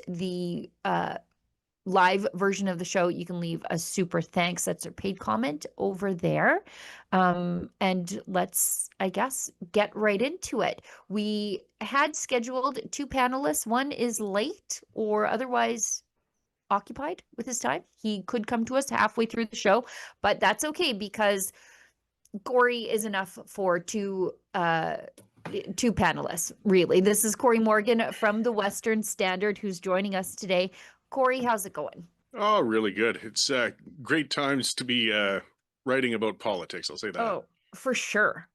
the live version of the show, you can leave a super thanks. That's a paid comment over there. And let's, I guess, get right into it. We had scheduled 2 panelists. One is late or otherwise occupied with his time. He could come to us halfway through the show, but that's okay because Cory is enough for two panelists, really. This is Cory Morgan from the Western Standard who's joining us today. Cory, how's it going? Oh, really good. It's great times to be writing about politics, I'll say that. Oh, for sure.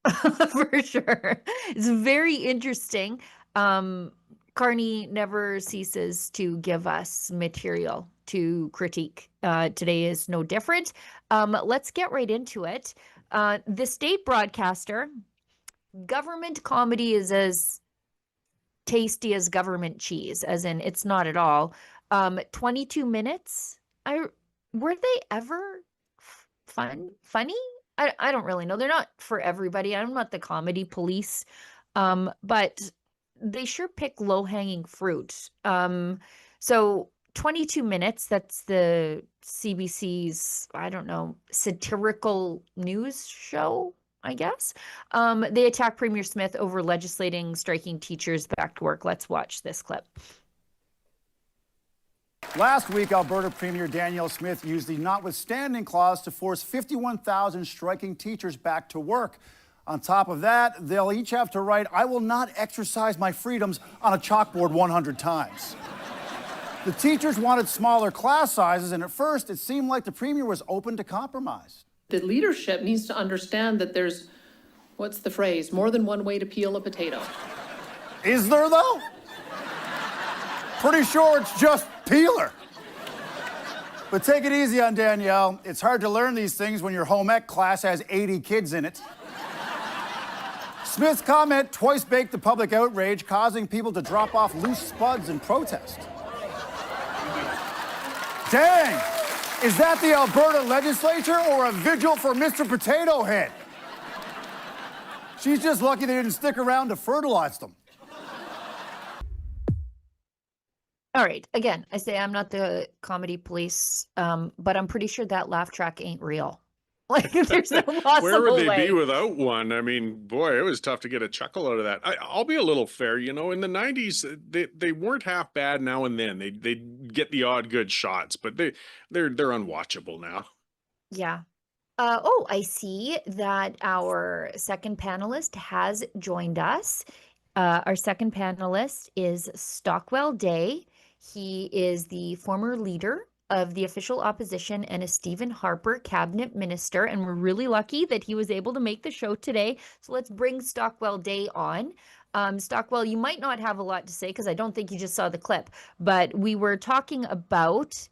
For sure. It's very interesting. Carney never ceases to give us material to critique. Today is no different. Let's get right into it. The state broadcaster, government comedy is as tasty as government cheese, as in it's not at all. 22 minutes. Were they ever funny? I don't really know. They're not for everybody. I'm not the comedy police. But they sure pick low-hanging fruit. So 22 minutes, that's the CBC's, I don't know, satirical news show, I guess. They attack Premier Smith over legislating striking teachers back to work. Let's watch this clip. Last week, Alberta Premier Danielle Smith used the notwithstanding clause to force 51,000 striking teachers back to work. On top of that, they'll each have to write, "I will not exercise my freedoms," on a chalkboard 100 times. The teachers wanted smaller class sizes, and at first, it seemed like the Premier was open to compromise. The leadership needs to understand that there's, what's the phrase, more than one way to peel a potato. Is there, though? Pretty sure it's just peeler. But take it easy on Danielle. It's hard to learn these things when your home ec class has 80 kids in it. Smith's comment twice baked the public outrage, causing people to drop off loose spuds in protest. Dang! Is that the Alberta legislature or a vigil for Mr. Potato Head? She's just lucky they didn't stick around to fertilize them. All right. Again, I say I'm not the comedy police, but I'm pretty sure that laugh track ain't real. Like, there's no possible way. Where would they be without one? I mean, boy, it was tough to get a chuckle out of that. I'll be a little fair, you know. In the 90s, they weren't half bad now and then. They get the odd good shots, but they're unwatchable now. Yeah. Oh, I see that our second panelist has joined us. Our second panelist is Stockwell Day. He is the former leader of the official opposition and a Stephen Harper cabinet minister, and we're really lucky that he was able to make the show today. So let's bring Stockwell Day on. Stockwell, you might not have a lot to say because I don't think you just saw the clip, but we were talking about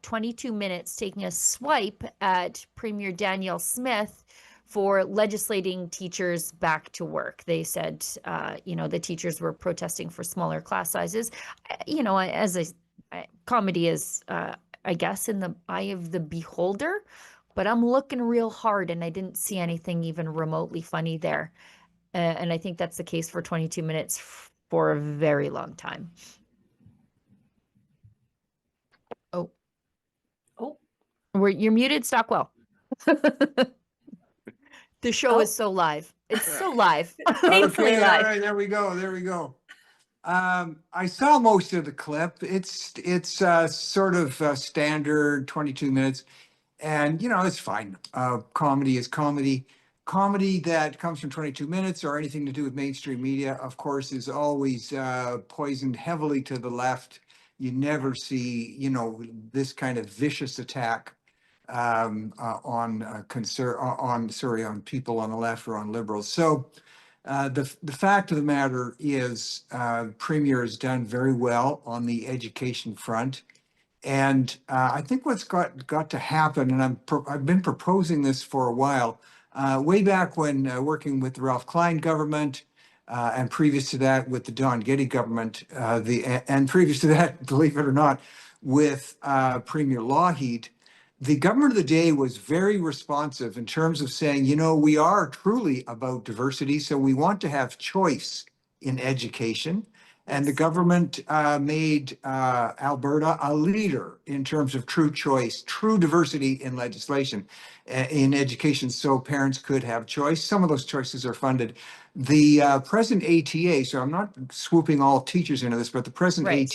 22 minutes taking a swipe at Premier Danielle Smith for legislating teachers back to work. They said, the teachers were protesting for smaller class sizes. Comedy is, I guess, in the eye of the beholder, but I'm looking real hard and I didn't see anything even remotely funny there. And I think that's the case for 22 minutes for a very long time. Oh, you're muted, Stockwell. The show is so live. It's so live. Okay, live. All right, there we go. I saw most of the clip. It's sort of standard 22 minutes, and it's fine. Comedy is comedy. Comedy that comes from 22 minutes or anything to do with mainstream media, of course, is always poisoned heavily to the left. You never see, this kind of vicious attack on people on the left or on liberals. So the fact of the matter is, Premier has done very well on the education front, and I think what's got to happen, and I've been proposing this for a while, way back when working with the Ralph Klein government, and previous to that with the Don Getty government, and previous to that, believe it or not, with Premier Lougheed. The government of the day was very responsive in terms of saying, we are truly about diversity, so we want to have choice in education. And the government made Alberta a leader in terms of true choice, true diversity in legislation, in education, so parents could have choice. Some of those choices are funded. The present ATA, so I'm not swooping all teachers into this, but the present Right.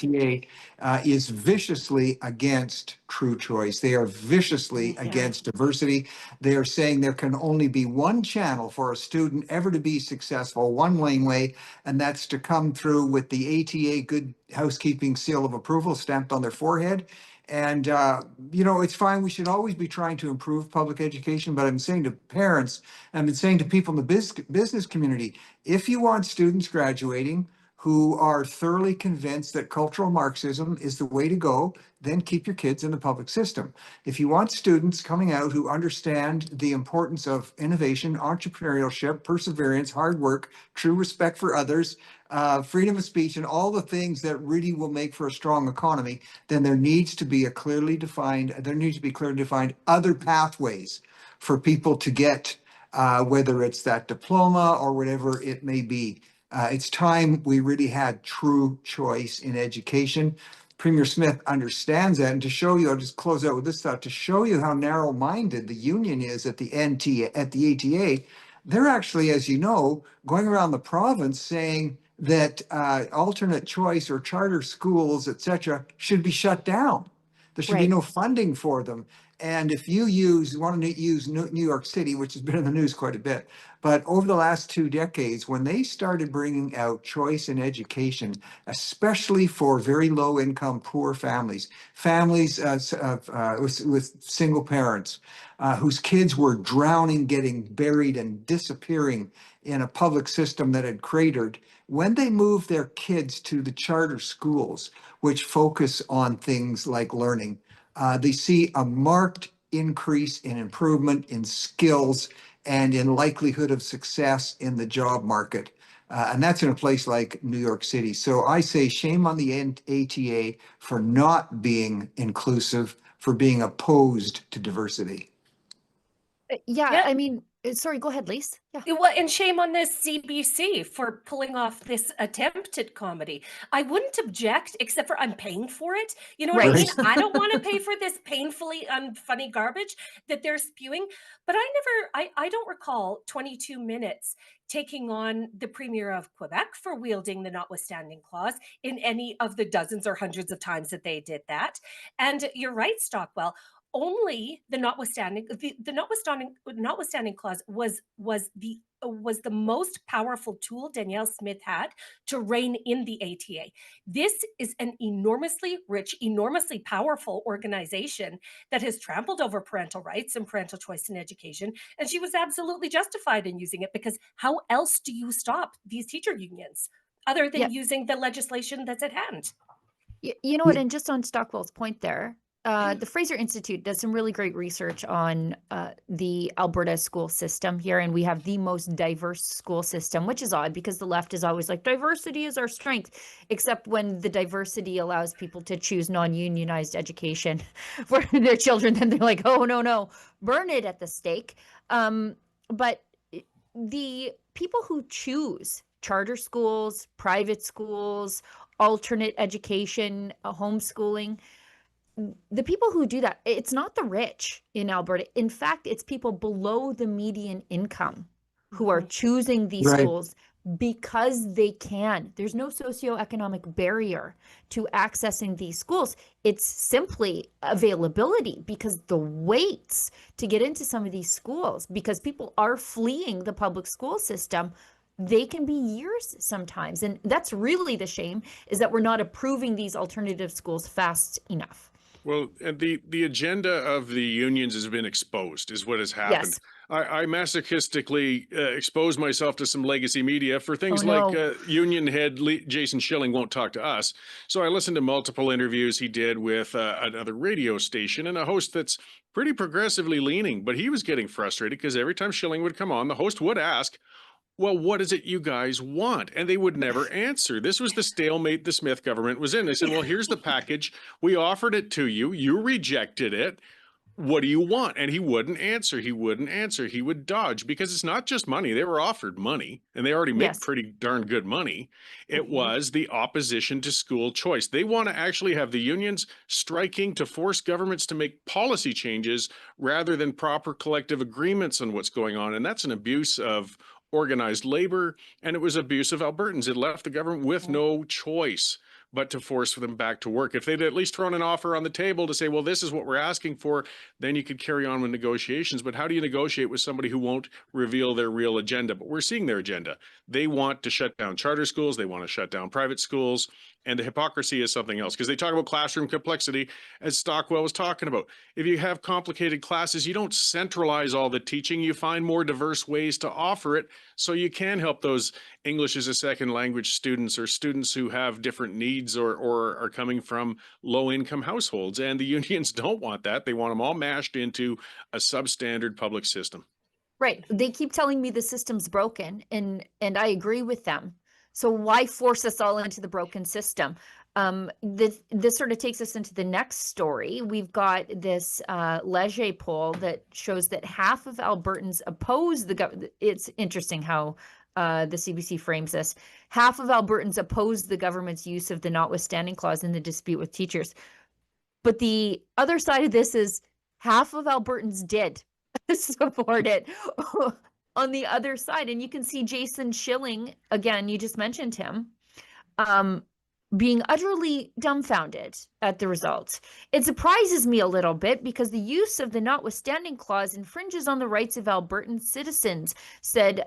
ATA is viciously against true choice. They are viciously against diversity. They are saying there can only be one channel for a student ever to be successful, one laneway, and that's to come through with the ATA Good Housekeeping seal of approval stamped on their forehead. And, it's fine. We should always be trying to improve public education. But I'm saying to parents, I've been saying to people in the business community, if you want students graduating who are thoroughly convinced that cultural Marxism is the way to go, then keep your kids in the public system. If you want students coming out who understand the importance of innovation, entrepreneurship, perseverance, hard work, true respect for others, freedom of speech, and all the things that really will make for a strong economy, then there needs to be clearly defined other pathways for people to get, whether it's that diploma or whatever it may be. It's time we really had true choice in education. Premier Smith understands that. And to show you, I'll just close out with this thought, to show you how narrow-minded the union is at the ATA, they're actually, as you know, going around the province saying that alternate choice or charter schools, et cetera, should be shut down. There should be no funding for them. And if you want to use New York City, which has been in the news quite a bit, but over the last 2 decades, when they started bringing out choice in education, especially for very low income, poor families with single parents, whose kids were drowning, getting buried and disappearing in a public system that had cratered, when they moved their kids to the charter schools, which focus on things like learning, they see a marked increase in improvement in skills and in likelihood of success in the job market. And that's in a place like New York City. So I say shame on the ATA for not being inclusive, for being opposed to diversity. Yeah, I mean, sorry, go ahead, Lise. Yeah. Well, and shame on this CBC for pulling off this attempt at comedy. I wouldn't object, except for I'm paying for it. You know what I mean? I don't want to pay for this painfully unfunny garbage that they're spewing. But I don't recall 22 minutes taking on the Premier of Quebec for wielding the notwithstanding clause in any of the dozens or hundreds of times that they did that. And you're right, Stockwell. Only the notwithstanding clause was the most powerful tool Danielle Smith had to rein in the ATA. This is an enormously rich, enormously powerful organization that has trampled over parental rights and parental choice in education, and she was absolutely justified in using it, because how else do you stop these teacher unions other than using the legislation that's at hand? You know what, and just on Stockwell's point there, the Fraser Institute does some really great research on the Alberta school system here, and we have the most diverse school system, which is odd because the left is always like, diversity is our strength, except when the diversity allows people to choose non-unionized education for their children, then they're like, oh, no, burn it at the stake. But the people who choose charter schools, private schools, alternate education, homeschooling, the people who do that, it's not the rich in Alberta. In fact, it's people below the median income who are choosing these schools because they can. There's no socioeconomic barrier to accessing these schools. It's simply availability, because the waits to get into some of these schools, because people are fleeing the public school system, they can be years sometimes. And that's really the shame, is that we're not approving these alternative schools fast enough. Well, and the agenda of the unions has been exposed, is what has happened. Yes. I masochistically expose myself to some legacy media for things no. like union head Jason Schilling won't talk to us. So I listened to multiple interviews he did with another radio station and a host that's pretty progressively leaning, but he was getting frustrated because every time Schilling would come on, the host would ask, well, what is it you guys want? And they would never answer. This was the stalemate the Smith government was in. They said, well, here's the package. We offered it to you. You rejected it. what do you want? And he wouldn't answer. He wouldn't answer. He would dodge, because it's not just money. They were offered money and they already make Yes. pretty darn good money. It was the opposition to school choice. They want to actually have the unions striking to force governments to make policy changes rather than proper collective agreements on what's going on. And that's an abuse of organized labor, and it was abuse of Albertans. It left the government with no choice but to force them back to work. If they'd at least thrown an offer on the table to say, well, this is what we're asking for, then you could carry on with negotiations. But how do you negotiate with somebody who won't reveal their real agenda? But we're seeing their agenda. They want to shut down charter schools. They want to shut down private schools. And the hypocrisy is something else, because they talk about classroom complexity, as Stockwell was talking about. If you have complicated classes, you don't centralize all the teaching. You find more diverse ways to offer it so you can help those English as a second language students, or students who have different needs, or are coming from low income households. And the unions don't want that. They want them all mashed into a substandard public system. Right. They keep telling me the system's broken, and I agree with them. So why force us all into the broken system? This sort of takes us into the next story. We've got this Leger poll that shows that half of Albertans oppose the government. It's interesting how the CBC frames this. Half of Albertans oppose the government's use of the notwithstanding clause in the dispute with teachers. But the other side of this is half of Albertans did support it on the other side. And you can see Jason Schilling, again, you just mentioned him, being utterly dumbfounded at the results. It surprises me a little bit, because the use of the notwithstanding clause infringes on the rights of Albertan citizens, said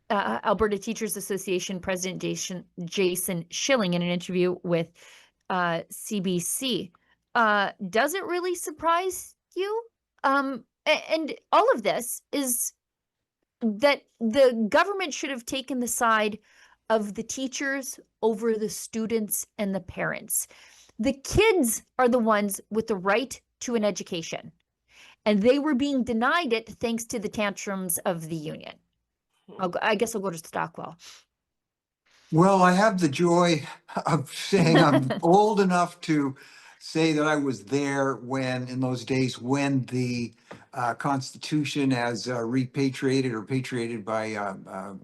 Alberta Teachers Association President Jason Schilling in an interview with CBC. Does it really surprise you? And all of this is that the government should have taken the side of the teachers over the students and the parents. The kids are the ones with the right to an education, and they were being denied it thanks to the tantrums of the union. I guess I'll go to Stockwell. Well, I have the joy of saying I'm old enough to say that I was there when, in those days, when the Constitution, as repatriated or patriated by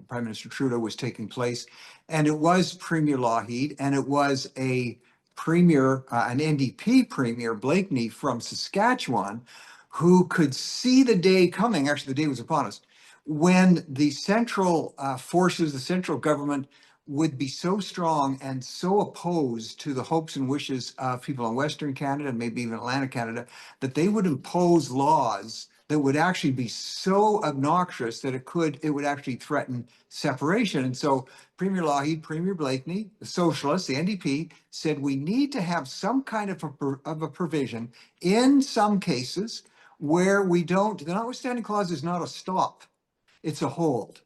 Prime Minister Trudeau, was taking place. And it was Premier Lougheed, and it was a premier, an NDP premier, Blakeney from Saskatchewan, who could see the day coming. Actually, the day was upon us, when the central forces, the central government, would be so strong and so opposed to the hopes and wishes of people in Western Canada, and maybe even Atlantic Canada, that they would impose laws that would actually be so obnoxious that it would actually threaten separation. And so Premier Lougheed, Premier Blakeney, the Socialists, the NDP, said we need to have some kind of a provision in some cases where we don't, the notwithstanding clause is not a stop, it's a hold,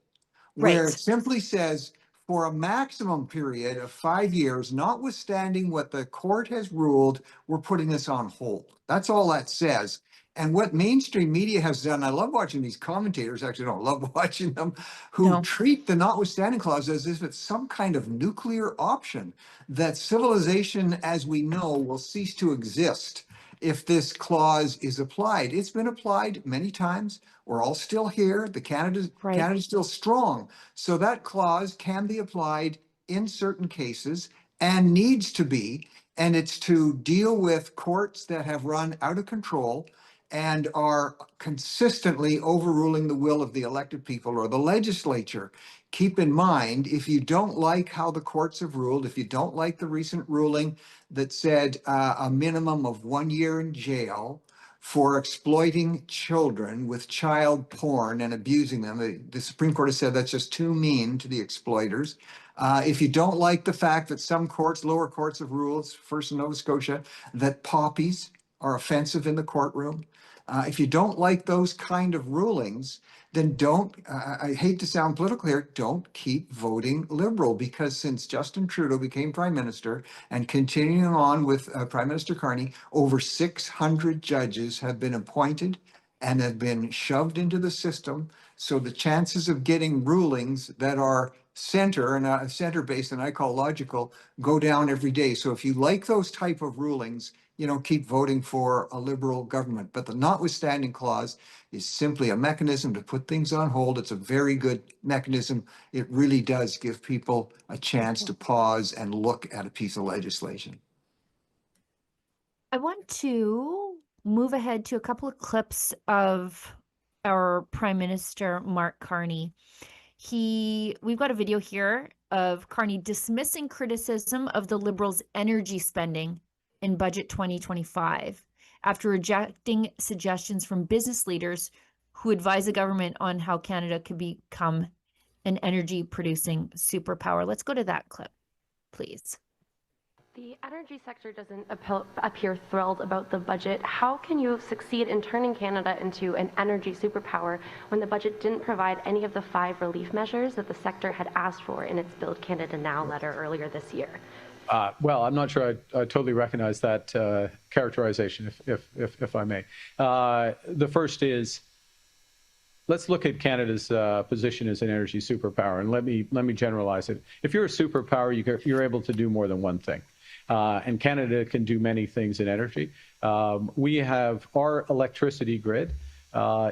where Right. it simply says, for a maximum period of 5 years, notwithstanding what the court has ruled, we're putting this on hold. That's all that says. And what mainstream media has done, I love watching these commentators, actually don't love watching them, who treat the notwithstanding clause as if it's some kind of nuclear option, that civilization as we know will cease to exist if this clause is applied. It's been applied many times. We're all still here. Canada's still strong. So that clause can be applied in certain cases and needs to be. And it's to deal with courts that have run out of control and are consistently overruling the will of the elected people or the legislature. Keep in mind, if you don't like how the courts have ruled, if you don't like the recent ruling that said a minimum of 1 year in jail for exploiting children with child porn and abusing them, the Supreme Court has said that's just too mean to the exploiters. If you don't like the fact that some courts, lower courts have ruled, first in Nova Scotia, that poppies are offensive in the courtroom, if you don't like those kind of rulings, then don't, I hate to sound political here, don't keep voting Liberal, because since Justin Trudeau became Prime Minister and continuing on with Prime Minister Carney, over 600 judges have been appointed and have been shoved into the system. So the chances of getting rulings that are center, and a center based, and I call logical, go down every day. So if you like those type of rulings, keep voting for a Liberal government. But the notwithstanding clause is simply a mechanism to put things on hold. It's a very good mechanism. It really does give people a chance to pause and look at a piece of legislation. I want to move ahead to a couple of clips of our Prime Minister, Mark Carney. We've got a video here of Carney dismissing criticism of the Liberals' energy spending in Budget 2025 after rejecting suggestions from business leaders who advise the government on how Canada could become an energy-producing superpower. Let's go to that clip, please. The energy sector doesn't appear thrilled about the budget. How can you succeed in turning Canada into an energy superpower when the budget didn't provide any of the 5 relief measures that the sector had asked for in its Build Canada Now letter earlier this year? Well, I'm not sure I totally recognize that characterization, if I may. The first is, let's look at Canada's position as an energy superpower, and let me generalize it. If you're a superpower, you're able to do more than one thing. And Canada can do many things in energy. We have our electricity grid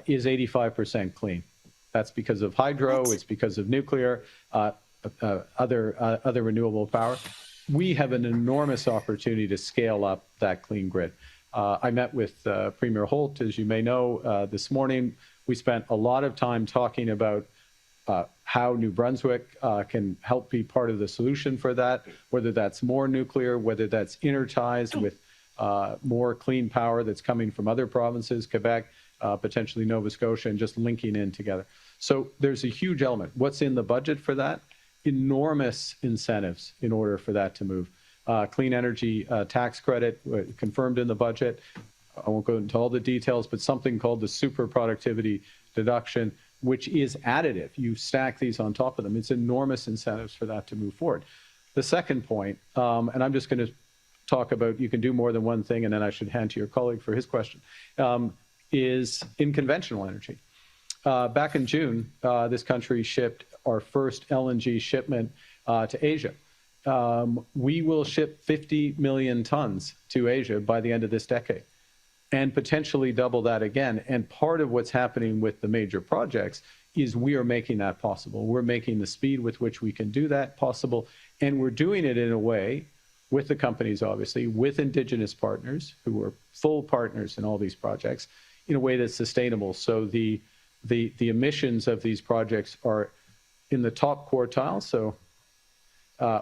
is 85% clean. That's because of hydro. It's because of nuclear, other renewable power. We have an enormous opportunity to scale up that clean grid. I met with Premier Holt, as you may know, this morning. We spent a lot of time talking about how New Brunswick can help be part of the solution for that, whether that's more nuclear, whether that's interties with more clean power that's coming from other provinces, Quebec, potentially Nova Scotia, and just linking in together. So there's a huge element. What's in the budget for that? Enormous incentives in order for that to move. Clean energy tax credit confirmed in the budget. I won't go into all the details, but something called the super productivity deduction, which is additive. You stack these on top of them. It's enormous incentives for that to move forward. The second point, and I'm just going to talk about, you can do more than one thing, and then I should hand to your colleague for his question, is in conventional energy. Back in June, this country shipped our first LNG shipment to Asia. We will ship 50 million tons to Asia by the end of this decade, and potentially double that again. And part of what's happening with the major projects is we are making that possible. We're making the speed with which we can do that possible, and we're doing it in a way with the companies, obviously, with Indigenous partners who are full partners in all these projects, in a way that's sustainable. So the emissions of these projects are in the top quartile, so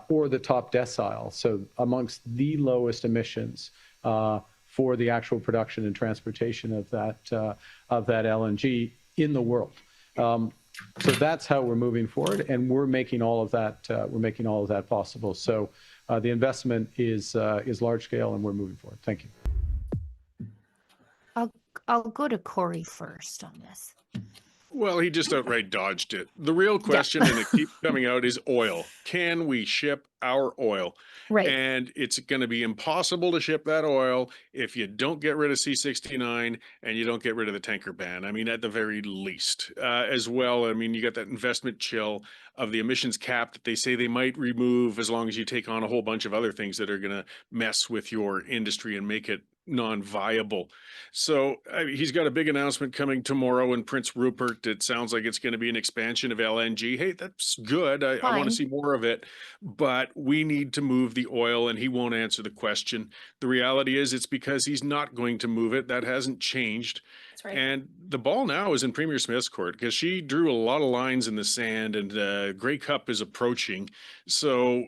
or the top decile, so amongst the lowest emissions for the actual production and transportation of that LNG in the world. So that's how we're moving forward, and we're making all of that. We're making all of that possible. So the investment is large scale, and we're moving forward. Thank you. I'll go to Cory first on this. Well, he just outright dodged it. The real question, and it keeps coming out, is oil. Can we ship our oil? Right. And it's going to be impossible to ship that oil if you don't get rid of C-69 and you don't get rid of the tanker ban. I mean, at the very least. As well, I mean, you got that investment chill of the emissions cap that they say they might remove as long as you take on a whole bunch of other things that are going to mess with your industry and make it non-viable. So he's got a big announcement coming tomorrow in Prince Rupert. It sounds like it's going to be an expansion of LNG. Hey, that's good. I want to see more of it, but we need to move the oil, and he won't answer the question. The reality is it's because he's not going to move it. That hasn't changed. That's right. And the ball now is in Premier Smith's court because she drew a lot of lines in the sand, and Grey Cup is approaching. So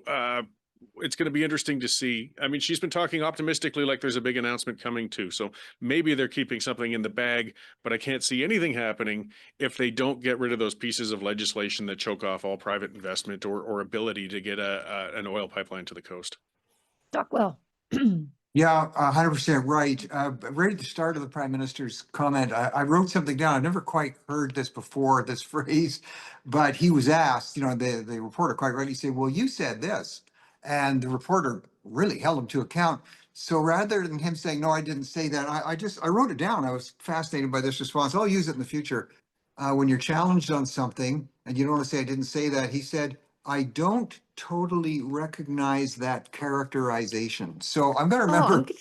it's going to be interesting to see. I mean, she's been talking optimistically like there's a big announcement coming too. So maybe they're keeping something in the bag, but I can't see anything happening if they don't get rid of those pieces of legislation that choke off all private investment or ability to get an oil pipeline to the coast. Stockwell. Yeah, 100% right. Right at the start of the Prime Minister's comment, I wrote something down. I've never quite heard this before, this phrase, but he was asked, the reporter quite rightly said, well, you said this. And the reporter really held him to account. So rather than him saying, no, I didn't say that, I wrote it down. I was fascinated by this response. I'll use it in the future. When you're challenged on something and you don't want to say I didn't say that, he said, I don't totally recognize that characterization. So I'm going to Oh, remember,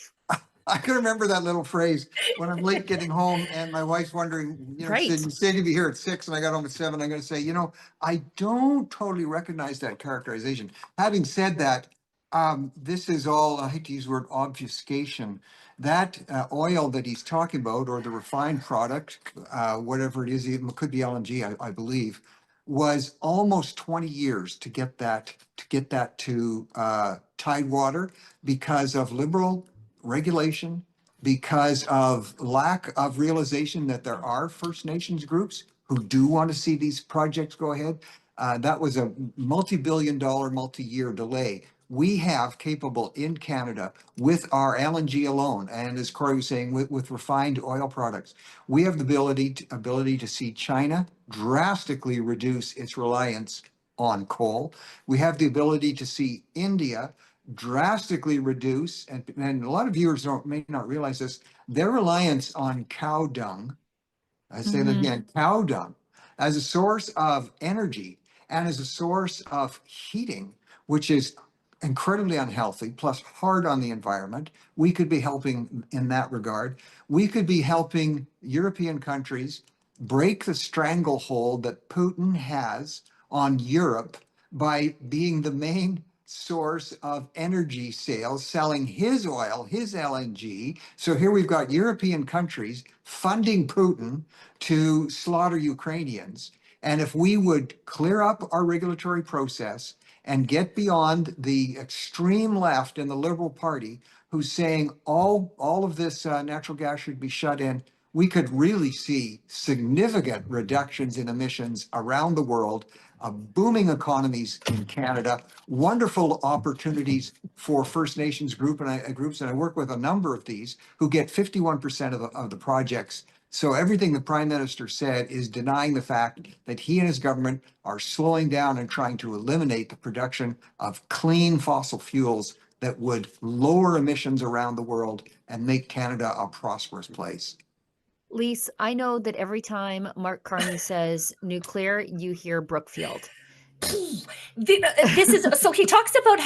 I can remember that little phrase when I'm late getting home and my wife's wondering, Right. you said you'd be here at 6 and I got home at 7. I'm going to say, I don't totally recognize that characterization. Having said that, this is all, I hate to use the word obfuscation. That oil that he's talking about, or the refined product, whatever it is, it could be LNG, I believe, was almost 20 years to get that to Tidewater because of liberal regulation, because of lack of realization that there are First Nations groups who do want to see these projects go ahead. That was a multi-billion-dollar, multi-year delay. We have capable in Canada with our LNG alone, and as Cory was saying, with refined oil products, we have the ability to see China drastically reduce its reliance on coal. We have the ability to see India drastically reduce, and a lot of viewers may not realize this, their reliance on cow dung, I say that again, cow dung, as a source of energy and as a source of heating, which is incredibly unhealthy, plus hard on the environment. We could be helping in that regard. We could be helping European countries break the stranglehold that Putin has on Europe by being the main source of energy sales, selling his oil, his LNG. So here we've got European countries funding Putin to slaughter Ukrainians. And if we would clear up our regulatory process and get beyond the extreme left in the Liberal Party, who's saying all of this natural gas should be shut in, we could really see significant reductions in emissions around the world, booming economies in Canada, wonderful opportunities for First Nations groups, and I work with a number of these who get 51% of the projects. So everything the Prime Minister said is denying the fact that he and his government are slowing down and trying to eliminate the production of clean fossil fuels that would lower emissions around the world and make Canada a prosperous place. Lise, I know that every time Mark Carney says nuclear, you hear Brookfield. This is so he talks about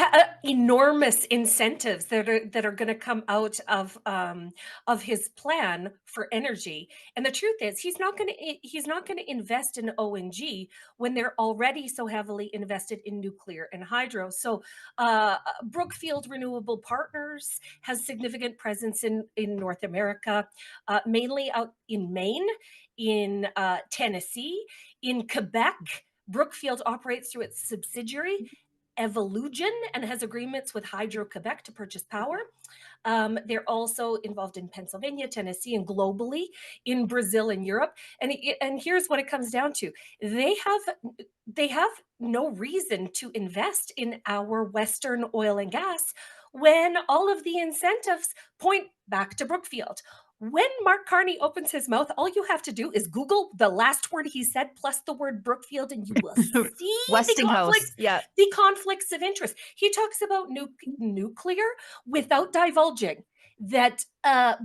enormous incentives that are going to come out of his plan for energy, and the truth is he's not going to invest in ONG when they're already so heavily invested in nuclear and hydro. So Brookfield Renewable Partners has significant presence in North America, mainly out in Maine, in Tennessee, in Quebec. Brookfield operates through its subsidiary, Evolugen, and has agreements with Hydro-Quebec to purchase power. They're also involved in Pennsylvania, Tennessee, and globally in Brazil and Europe. And here's what it comes down to. They have no reason to invest in our Western oil and gas when all of the incentives point back to Brookfield. When Mark Carney opens his mouth, all you have to do is Google the last word he said plus the word Brookfield, and you will see Westinghouse. Yeah. the conflicts of interest. He talks about nuclear without divulging that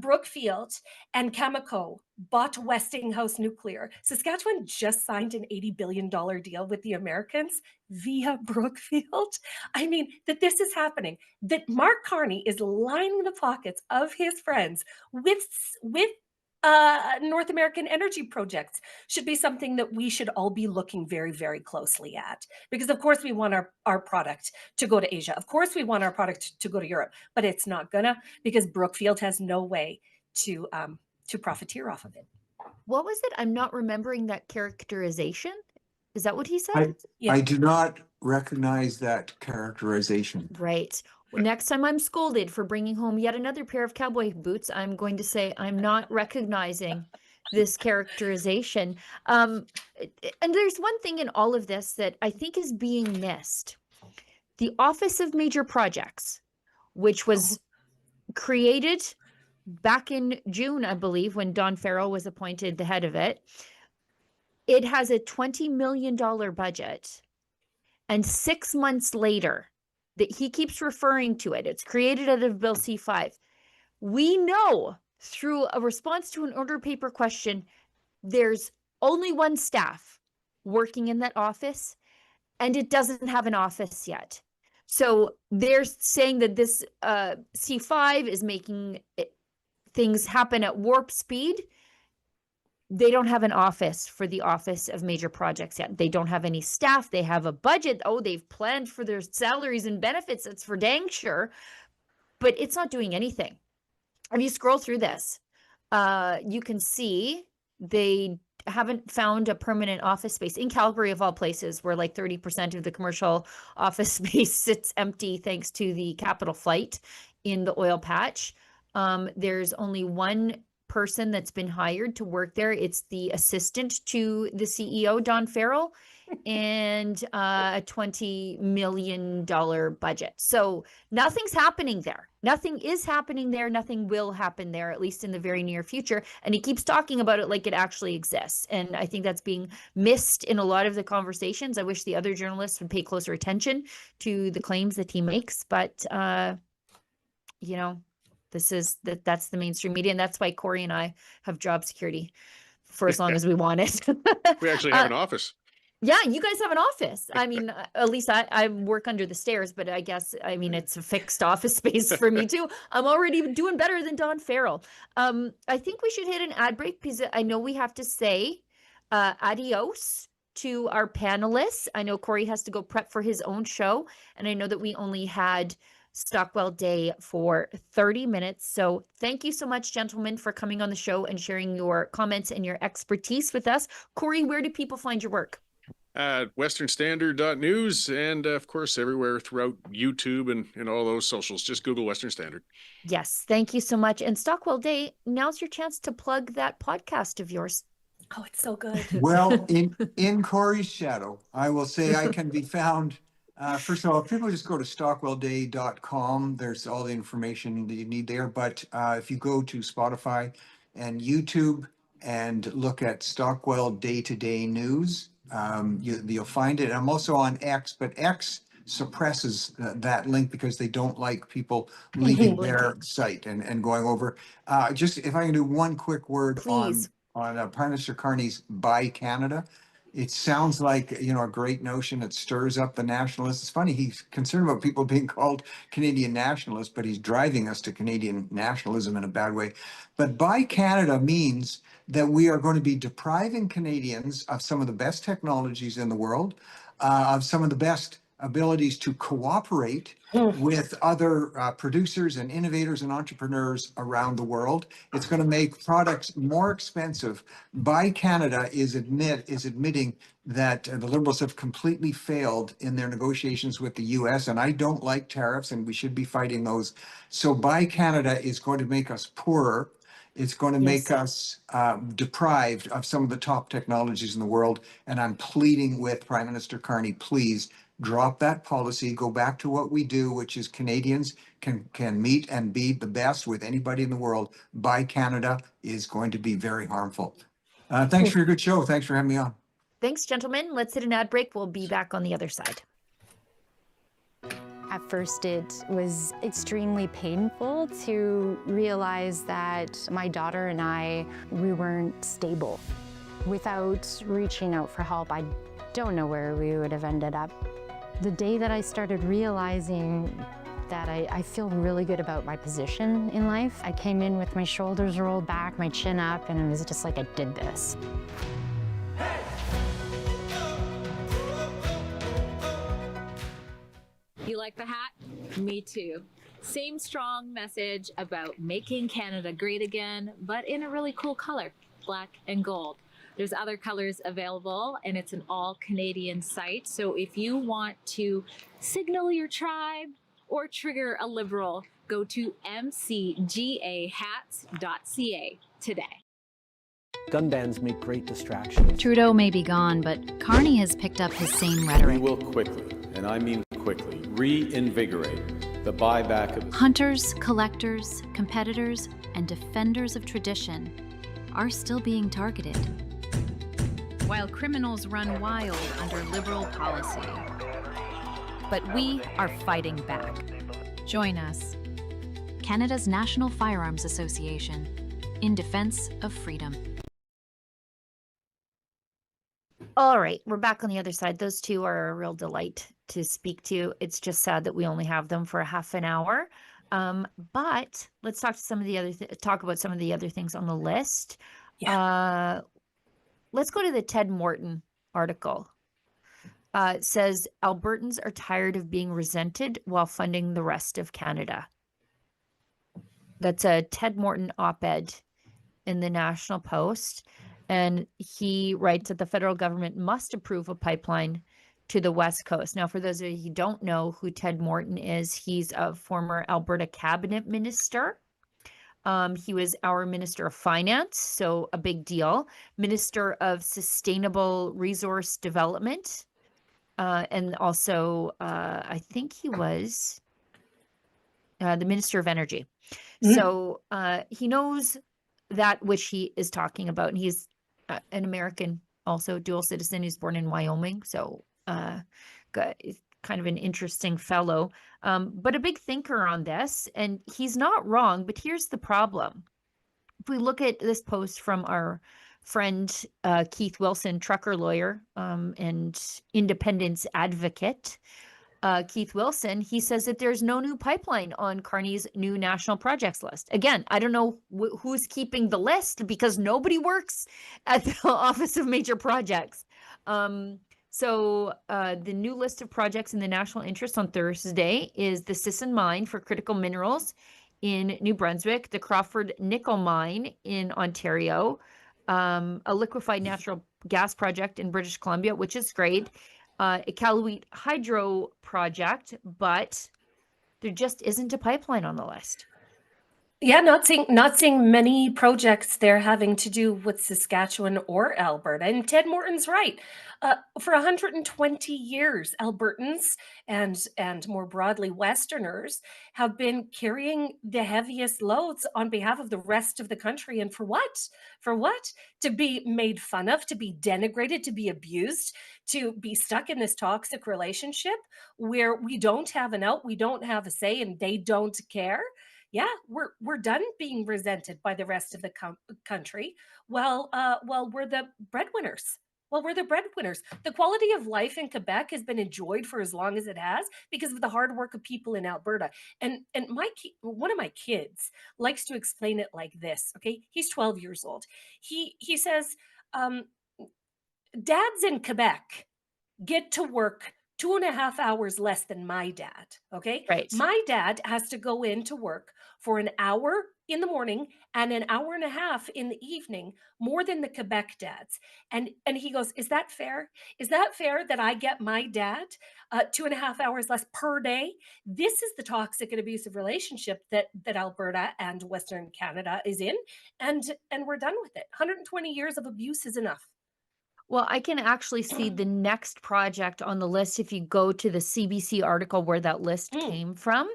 Brookfield and Cameco bought Westinghouse Nuclear. Saskatchewan just signed an $80 billion deal with the Americans via Brookfield. I mean, that this is happening, that Mark Carney is lining the pockets of his friends with North American energy projects should be something that we should all be looking very, very closely at. Because of course we want our product to go to Asia. Of course we want our product to go to Europe, but it's not gonna, because Brookfield has no way to profiteer off of it. What was it? I'm not remembering that characterization. Is that what he said? I do not recognize that characterization. Right. Next time I'm scolded for bringing home yet another pair of cowboy boots, I'm going to say I'm not recognizing this characterization. And there's one thing in all of this that I think is being missed. The Office of Major Projects, which was created back in June, I believe, when Don Farrell was appointed the head of it. It has a $20 million budget. And 6 months later, that he keeps referring to it, it's created out of Bill C-5. We know through a response to an order paper question, there's only one staff working in that office. and it doesn't have an office yet. So they're saying that this C5 is making things happen at warp speed. They don't have an office for the Office of Major Projects yet. They don't have any staff. They have a budget. Oh, they've planned for their salaries and benefits. That's for dang sure. But it's not doing anything. If you scroll through this, you can see they haven't found a permanent office space in Calgary, of all places, where like 30% of the commercial office space sits empty thanks to the capital flight in the oil patch. There's only one person that's been hired to work there. It's the assistant to the CEO, Don Farrell, and a $20 million budget. So nothing's happening there. Nothing is happening there. Nothing will happen there, at least in the very near future. And he keeps talking about it like it actually exists. And I think that's being missed in a lot of the conversations. I wish the other journalists would pay closer attention to the claims that he makes. But, you know, that's the mainstream media. And that's why Cory and I have job security for as long as we want it. We actually have an office. Yeah, you guys have an office. I mean, at least I work under the stairs, but I guess, I mean, it's a fixed office space for me too. I'm already doing better than Don Farrell. I think we should hit an ad break because I know we have to say adios to our panelists. I know Cory has to go prep for his own show, and I know that we only had Stockwell Day for 30 minutes. So thank you so much, gentlemen, for coming on the show and sharing your comments and your expertise with us. Cory, where do people find your work? westernstandard.news, and of course everywhere throughout YouTube and all those socials. Just Google Western Standard. Yes, thank you so much. And Stockwell Day, now's your chance to plug that podcast of yours. Oh, it's so good. Well, in Cory's shadow, I will say I can be found. First of all, people just go to stockwellday.com. There's all the information that you need there. But if you go to Spotify and YouTube and look at Stockwell Day-to-Day News, you'll find it. I'm also on X, but X suppresses that link because they don't like people leaving their site and going over. Just if I can do one quick word Please. on Prime Minister Carney's Buy Canada. It sounds like, a great notion. It stirs up the nationalists. It's funny, he's concerned about people being called Canadian nationalists, but he's driving us to Canadian nationalism in a bad way. But Buy Canada means that we are going to be depriving Canadians of some of the best technologies in the world, of some of the best abilities to cooperate with other producers and innovators and entrepreneurs around the world. It's going to make products more expensive. Buy Canada is admitting that the Liberals have completely failed in their negotiations with the US, and I don't like tariffs, and we should be fighting those. So Buy Canada is going to make us poorer. It's going to make us deprived of some of the top technologies in the world. And I'm pleading with Prime Minister Carney, please drop that policy, go back to what we do, which is Canadians can meet and be the best with anybody in the world. Buy Canada is going to be very harmful. Thanks for your good show. Thanks for having me on. Thanks, gentlemen. Let's hit an ad break. We'll be back on the other side. At first, it was extremely painful to realize that my daughter and we weren't stable. Without reaching out for help, I don't know where we would have ended up. The day that I started realizing that I feel really good about my position in life, I came in with my shoulders rolled back, my chin up, and it was just like I did this. You like the hat? Me too. Same strong message about making Canada great again, but in a really cool color, black and gold. There's other colors available, and it's an all-Canadian site. So if you want to signal your tribe or trigger a Liberal, go to mcgahats.ca today. Gun bans make great distractions. Trudeau may be gone, but Carney has picked up his same rhetoric. We will quickly, and I mean quickly, reinvigorate the buyback of Hunters, collectors, competitors, and defenders of tradition are still being targeted, while criminals run wild under Liberal policy. But we are fighting back. Join us, Canada's National Firearms Association, in defense of freedom. All right, we're back on the other side. Those two are a real delight to speak to. It's just sad that we only have them for a half an hour. But let's talk to some of the other talk about some of the other things on the list. Yeah. Let's go to the Ted Morton article. It says Albertans are tired of being resented while funding the rest of Canada. That's a Ted Morton op-ed in the National Post. And he writes that the federal government must approve a pipeline to the West Coast. Now, for those of you who don't know who Ted Morton is, he's a former Alberta cabinet minister. He was our Minister of Finance, so a big deal. Minister of Sustainable Resource Development. And also, I think he was the Minister of Energy. So he knows that which he is talking about. And he's an American, also dual citizen. He's born in Wyoming. So kind of an interesting fellow, but a big thinker on this. And he's not wrong, but here's the problem. If we look at this post from our friend Keith Wilson, trucker lawyer and independence advocate, Keith Wilson, he says that there's no new pipeline on Carney's new national projects list. Again, I don't know who's keeping the list because nobody works at the Office of Major Projects. So the new list of projects in the national interest on Thursday is the Sisson Mine for critical minerals in New Brunswick, the Crawford Nickel Mine in Ontario, a liquefied natural gas project in British Columbia, which is great, a Iqaluit hydro project, but there just isn't a pipeline on the list. Yeah, not seeing many projects there having to do with Saskatchewan or Alberta. And Ted Morton's right. For 120 years, Albertans and more broadly Westerners have been carrying the heaviest loads on behalf of the rest of the country. And for what? For what? To be made fun of, to be denigrated, to be abused, to be stuck in this toxic relationship where we don't have an out, we don't have a say, and they don't care. Yeah, we're done being resented by the rest of the country. Well, we're the breadwinners. Well, we're the breadwinners. The quality of life in Quebec has been enjoyed for as long as it has because of the hard work of people in Alberta. And one of my kids likes to explain it like this. Okay, he's 12 years old. He says, dads in Quebec get to work 2.5 hours less than my dad. Okay. Right. My dad has to go into work for an hour in the morning and an hour and a half in the evening, more than the Quebec dads. And he goes, is that fair? Is that fair that I get my dad 2.5 hours less per day? This is the toxic and abusive relationship that Alberta and Western Canada is in. And we're done with it. 120 years of abuse is enough. Well, I can actually see the next project on the list if you go to the CBC article where that list came from.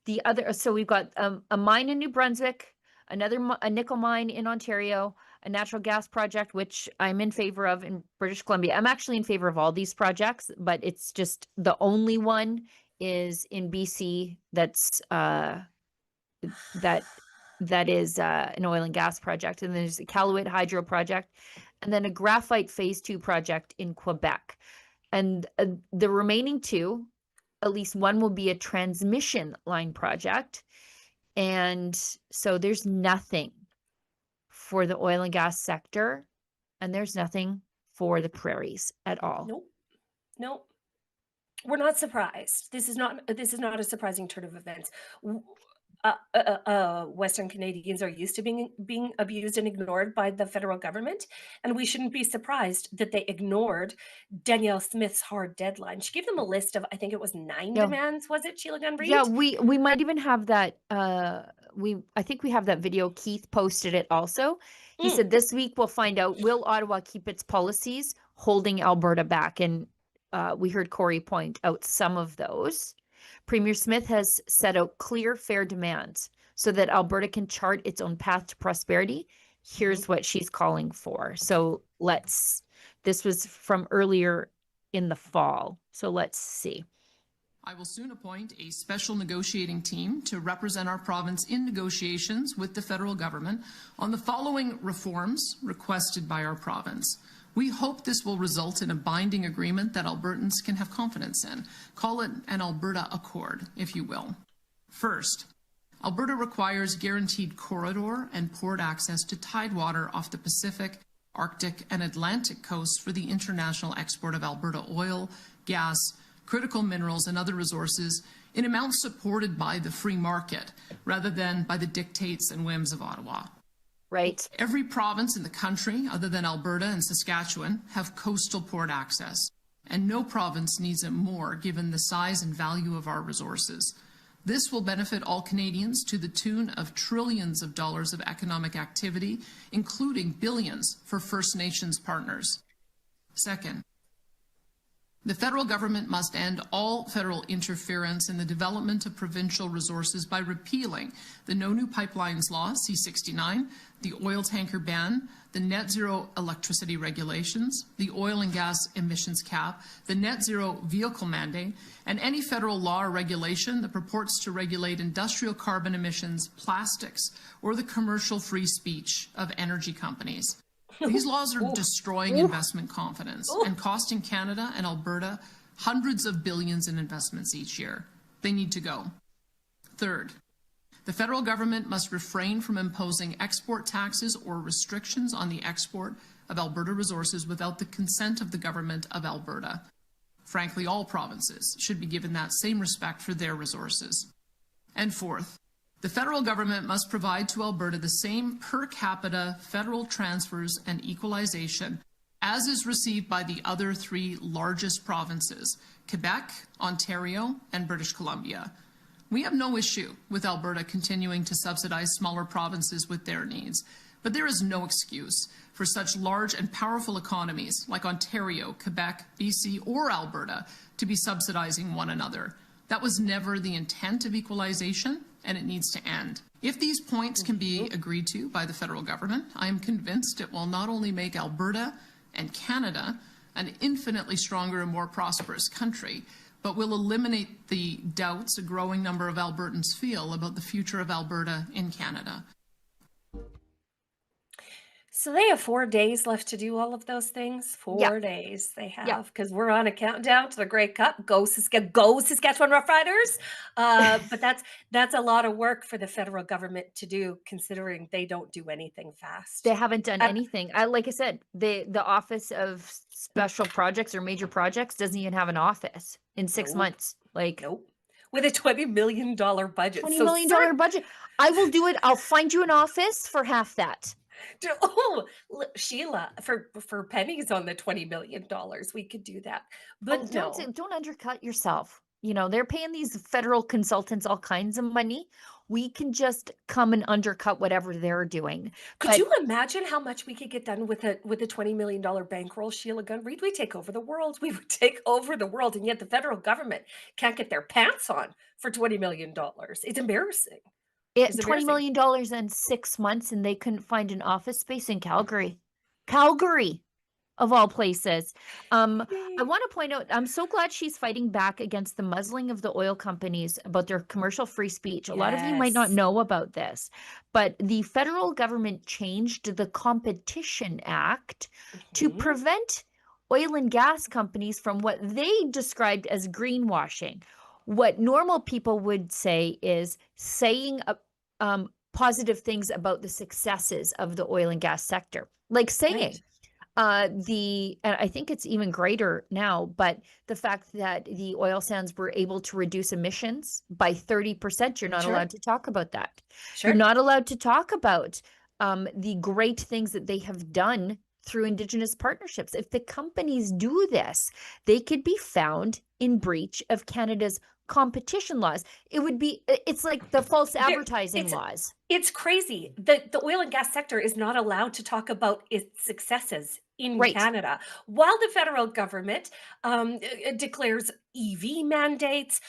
The other, so we've got a mine in New Brunswick, a nickel mine in Ontario, a natural gas project, which I'm in favor of in British Columbia. I'm actually in favor of all these projects, but it's just the only one is in BC that's that is an oil and gas project. And there's a Iqaluit hydro project, and then a graphite phase 2 project in Quebec. And the remaining two, at least one will be a transmission line project. And so there's nothing for the oil and gas sector, and there's nothing for the prairies at all. Nope. We're not surprised. This is not a surprising turn of events. Western Canadians are used to being abused and ignored by the federal government, and we shouldn't be surprised that they ignored Danielle Smith's hard deadline. She gave them a list of, I think it was 9 demands. Was it, Sheila Gunn? Yeah, we might even have that. I think we have that video. Keith posted it also. He said this week we'll find out, will Ottawa keep its policies holding Alberta back? And we heard Cory point out some of those. Premier Smith has set out clear, fair demands so that Alberta can chart its own path to prosperity. Here's what she's calling for. So this was from earlier in the fall. So let's see. I will soon appoint a special negotiating team to represent our province in negotiations with the federal government on the following reforms requested by our province. We hope this will result in a binding agreement that Albertans can have confidence in. Call it an Alberta Accord, if you will. First, Alberta requires guaranteed corridor and port access to tidewater off the Pacific, Arctic, and Atlantic coasts for the international export of Alberta oil, gas, critical minerals, and other resources in amounts supported by the free market rather than by the dictates and whims of Ottawa. Right. Every province in the country, other than Alberta and Saskatchewan, have coastal port access, and no province needs it more given the size and value of our resources. This will benefit all Canadians to the tune of trillions of dollars of economic activity, including billions for First Nations partners. Second, the federal government must end all federal interference in the development of provincial resources by repealing the No New Pipelines Law, C-69, the oil tanker ban, the net zero electricity regulations, the oil and gas emissions cap, the net zero vehicle mandate, and any federal law or regulation that purports to regulate industrial carbon emissions, plastics, or the commercial free speech of energy companies. These laws are destroying investment confidence and costing Canada and Alberta hundreds of billions in investments each year. They need to go. Third, the federal government must refrain from imposing export taxes or restrictions on the export of Alberta resources without the consent of the government of Alberta. Frankly, all provinces should be given that same respect for their resources. And fourth, the federal government must provide to Alberta the same per capita federal transfers and equalization as is received by the other three largest provinces, Quebec, Ontario, and British Columbia. We have no issue with Alberta continuing to subsidize smaller provinces with their needs, but there is no excuse for such large and powerful economies like Ontario, Quebec, BC, or Alberta to be subsidizing one another. That was never the intent of equalization, and it needs to end. If these points can be agreed to by the federal government, I am convinced it will not only make Alberta and Canada an infinitely stronger and more prosperous country, but will eliminate the doubts a growing number of Albertans feel about the future of Alberta in Canada. So they have 4 days left to do all of those things. 4 days they have, because we're on a countdown to the Grey Cup. Go Saskatchewan Roughriders! But that's a lot of work for the federal government to do, considering they don't do anything fast. They haven't done anything. Like I said, the Office of Special Projects or Major Projects doesn't even have an office in 6 months. Nope. With a $20 million budget. $20 million budget. I will do it. I'll find you an office for half that. Oh, Sheila, for pennies on the $20 million, we could do that. But don't undercut yourself. You know, they're paying these federal consultants all kinds of money. We can just come and undercut whatever they're doing. Could you imagine how much we could get done with a $20 million bankroll, Sheila Gunn? Reid, we take over the world. We would take over the world, and yet the federal government can't get their pants on for $20 million. It's embarrassing. $20 million in 6 months, and they couldn't find an office space in Calgary. Calgary, of all places. I want to point out, I'm so glad she's fighting back against the muzzling of the oil companies about their commercial free speech. A lot of you might not know about this, but the federal government changed the Competition Act to prevent oil and gas companies from what they described as greenwashing. What normal people would say is saying positive things about the successes of the oil and gas sector, like saying and I think it's even greater now, but the fact that the oil sands were able to reduce emissions by 30%, you're not allowed to talk about that. You're not allowed to talk about the great things that they have done through Indigenous partnerships. If the companies do this, they could be found in breach of Canada's competition laws. It's like the false advertising laws. It's crazy. The oil and gas sector is not allowed to talk about its successes in Canada, while the federal government declares EV mandates.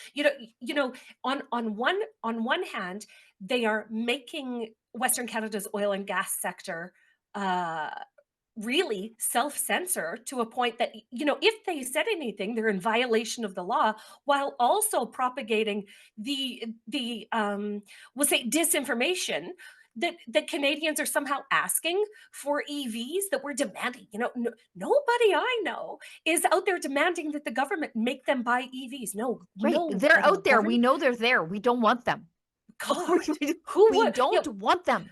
On one hand, they are making Western Canada's oil and gas sector really self-censor to a point that, if they said anything, they're in violation of the law, while also propagating the we'll say disinformation that Canadians are somehow asking for EVs, that we're demanding. Nobody I know is out there demanding that the government make them buy EVs. No, Right. no, They're federal out there. We government. know they're there. We don't want them. God, who We would? don't want them.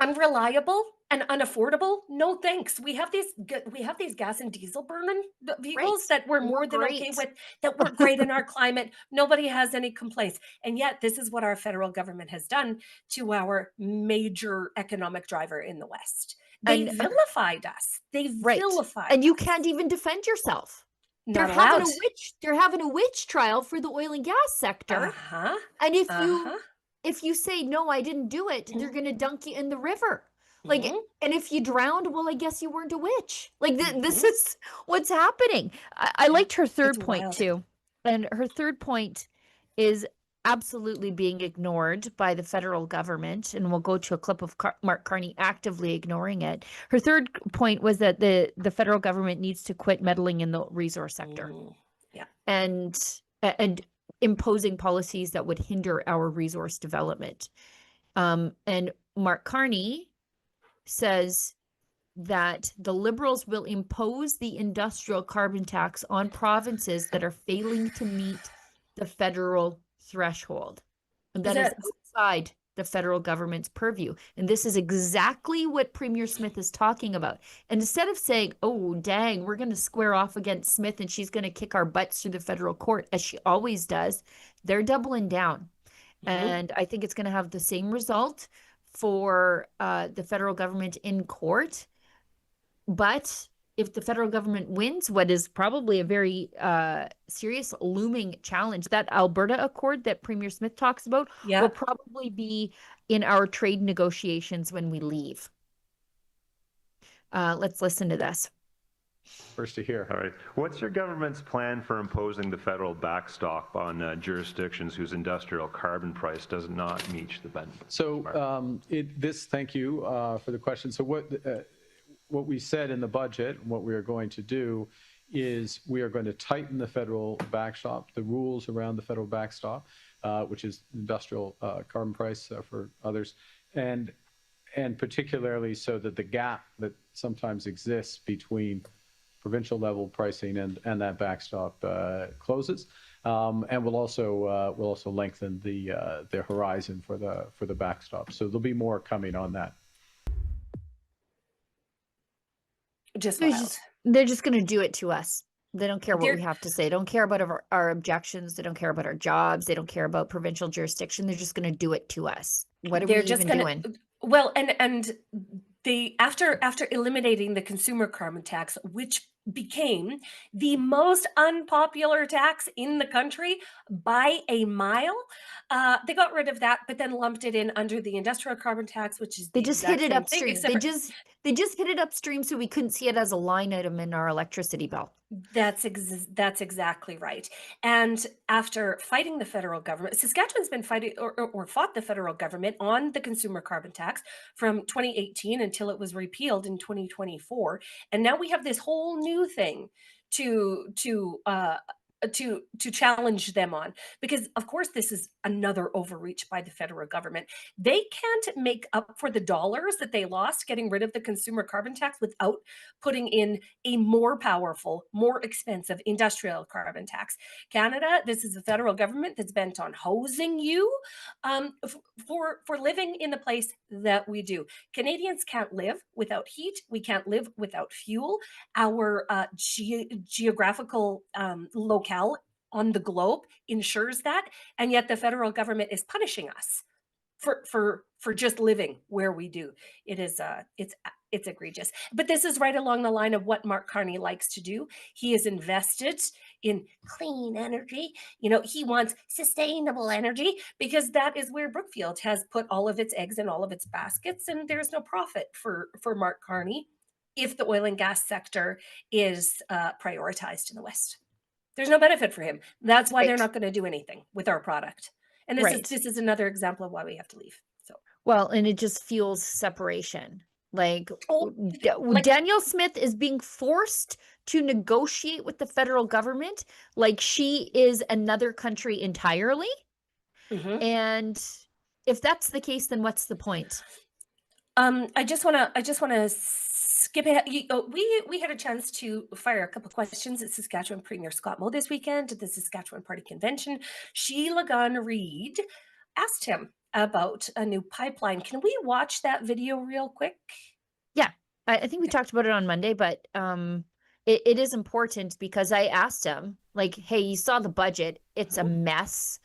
Unreliable and unaffordable? No thanks. We have these gas and diesel burning vehicles that we're more than okay with, that work great in our climate. Nobody has any complaints. And yet this is what our federal government has done to our major economic driver in the West. They vilified us. They vilified And you us. can't even defend yourself. Not They're allowed. having a witch trial for the oil and gas sector. And if you say, no, I didn't do it, they're going to dunk you in the river. Like, and if you drowned, well, I guess you weren't a witch. Like, this is what's happening. I liked her third point too. And her third point is absolutely being ignored by the federal government. And we'll go to a clip of Mark Carney actively ignoring it. Her third point was that the federal government needs to quit meddling in the resource sector. And imposing policies that would hinder our resource development. And Mark Carney says that the Liberals will impose the industrial carbon tax on provinces that are failing to meet the federal threshold. And that is outside the federal government's purview. And this is exactly what Premier Smith is talking about. And instead of saying, oh, dang, we're going to square off against Smith and she's going to kick our butts through the federal court, as she always does, they're doubling down. And I think it's going to have the same result for the federal government in court. But if the federal government wins, what is probably a very serious looming challenge, that Alberta Accord that Premier Smith talks about will probably be in our trade negotiations when we leave. Let's listen to this. First to hear. All right. What's your government's plan for imposing the federal backstop on jurisdictions whose industrial carbon price does not meet the benchmark? So thank you for the question. So what we said in the budget, what we are going to do is we are going to tighten the federal backstop, the rules around the federal backstop, which is industrial carbon price for others, and particularly so that the gap that sometimes exists between provincial level pricing and that backstop closes, and we'll also lengthen the horizon for the backstop. So there'll be more coming on that. They're just going to do it to us. They don't care what we have to say. They don't care about our objections. They don't care about our jobs. They don't care about provincial jurisdiction. They're just going to do it to us. What are we even doing? Well, and they after eliminating the consumer carbon tax, which became the most unpopular tax in the country by a mile, they got rid of that, but then lumped it in under the industrial carbon tax, which is they just hit it upstream. They just hit it upstream so we couldn't see it as a line item in our electricity bill. That's exactly right. And after fighting the federal government, Saskatchewan's been fighting or fought the federal government on the consumer carbon tax from 2018 until it was repealed in 2024. And now we have this whole new thing to challenge them on, because of course this is another overreach by the federal government. They can't make up for the dollars that they lost getting rid of the consumer carbon tax without putting in a more powerful, more expensive industrial carbon tax. Canada, this is the federal government that's bent on hosing you for living in the place that we do. Canadians can't live without heat. We can't live without fuel. Our geographical locale on the globe ensures that, and yet the federal government is punishing us for just living where we do. It is it's egregious. But this is right along the line of what Mark Carney likes to do. He is invested in clean energy. He wants sustainable energy because that is where Brookfield has put all of its eggs in all of its baskets, and there's no profit for Mark Carney if the oil and gas sector is prioritized in the West. There's no benefit for him. That's why they're not going to do anything with our product. And this is another example of why we have to leave. So well, and it just fuels separation. Like Danielle Smith is being forced to negotiate with the federal government like she is another country entirely. And If that's the case, then what's the point? I just wanna skip ahead. We had a chance to fire a couple questions at Saskatchewan Premier Scott Moe this weekend at the Saskatchewan Party Convention. Sheila Gunn Reid asked him about a new pipeline. Can we watch that video real quick? Yeah, I think we talked about it on Monday, but it is important because I asked him, like, hey, you saw the budget, it's a mess.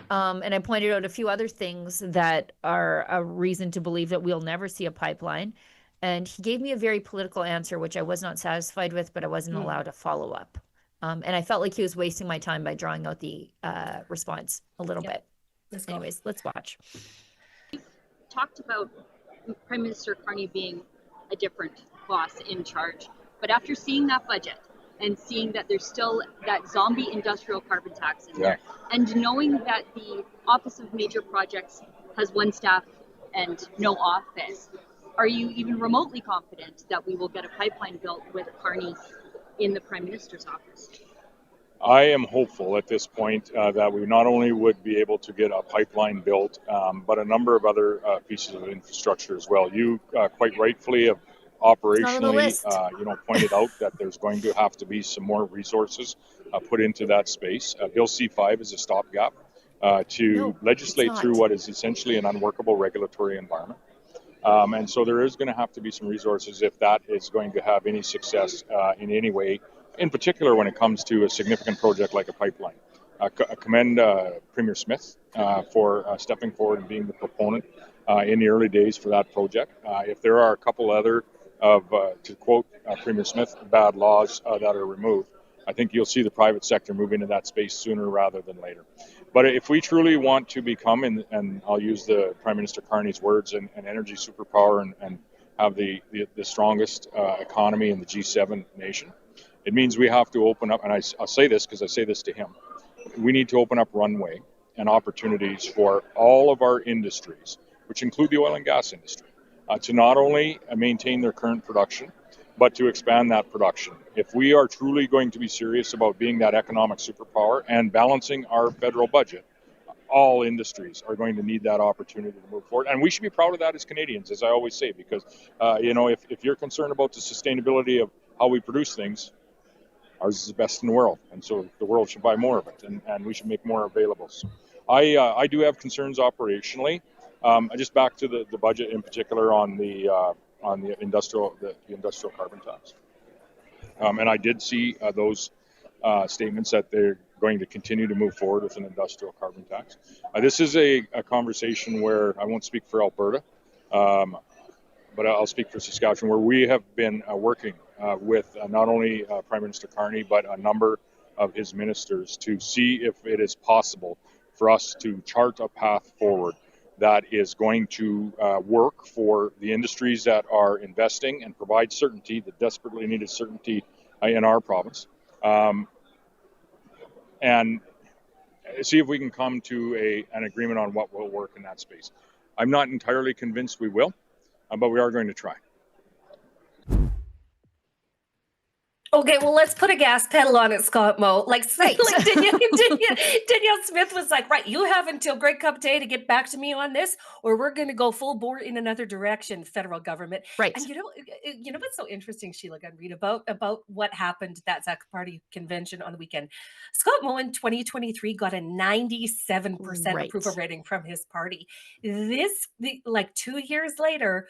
And I pointed out a few other things that are a reason to believe that we'll never see a pipeline. And he gave me a very political answer, which I was not satisfied with, but I wasn't allowed to follow up. And I felt like he was wasting my time by drawing out the response a little bit. Anyways, let's watch. Talked about Prime Minister Carney being a different boss in charge, but after seeing that budget and seeing that there's still that zombie industrial carbon tax in there, and knowing that the Office of Major Projects has one staff and no office, are you even remotely confident that we will get a pipeline built with Carney in the Prime Minister's office? I am hopeful at this point that we not only would be able to get a pipeline built, but a number of other pieces of infrastructure as well. You quite rightfully have operationally, pointed out that there's going to have to be some more resources put into that space. Bill C5 is a stopgap to legislate through what is essentially an unworkable regulatory environment. And so there is going to have to be some resources if that is going to have any success in any way, in particular when it comes to a significant project like a pipeline. I commend Premier Smith for stepping forward and being the proponent in the early days for that project. If there are a couple other to quote Premier Smith, bad laws that are removed, I think you'll see the private sector move into that space sooner rather than later. But if we truly want to become, and I'll use the Prime Minister Carney's words, an energy superpower and have the strongest economy in the G7 nation, it means we have to open up, and I'll say this because I say this to him, we need to open up runway and opportunities for all of our industries, which include the oil and gas industry, to not only maintain their current production, but to expand that production. If we are truly going to be serious about being that economic superpower and balancing our federal budget, all industries are going to need that opportunity to move forward. And we should be proud of that as Canadians, as I always say, because, if you're concerned about the sustainability of how we produce things, ours is the best in the world. And so the world should buy more of it, and we should make more available. So I do have concerns operationally. Just back to the budget in particular on the industrial carbon tax. And I did see those statements that they're going to continue to move forward with an industrial carbon tax. This is a conversation where I won't speak for Alberta, but I'll speak for Saskatchewan, where we have been working with not only Prime Minister Carney, but a number of his ministers to see if it is possible for us to chart a path forward that is going to work for the industries that are investing and provide certainty, the desperately needed certainty in our province, and see if we can come to an agreement on what will work in that space. I'm not entirely convinced we will, but we are going to try. Okay, well, let's put a gas pedal on it, Scott Moe. Like Danielle Smith was like, right, you have until Greg Cup Day to get back to me on this, or we're going to go full bore in another direction, federal government. Right. And you know what's so interesting, Sheila Gunn Reid, about what happened at that Sask Party convention on the weekend? Scott Moe in 2023 got a 97% approval rating from his party. 2 years later,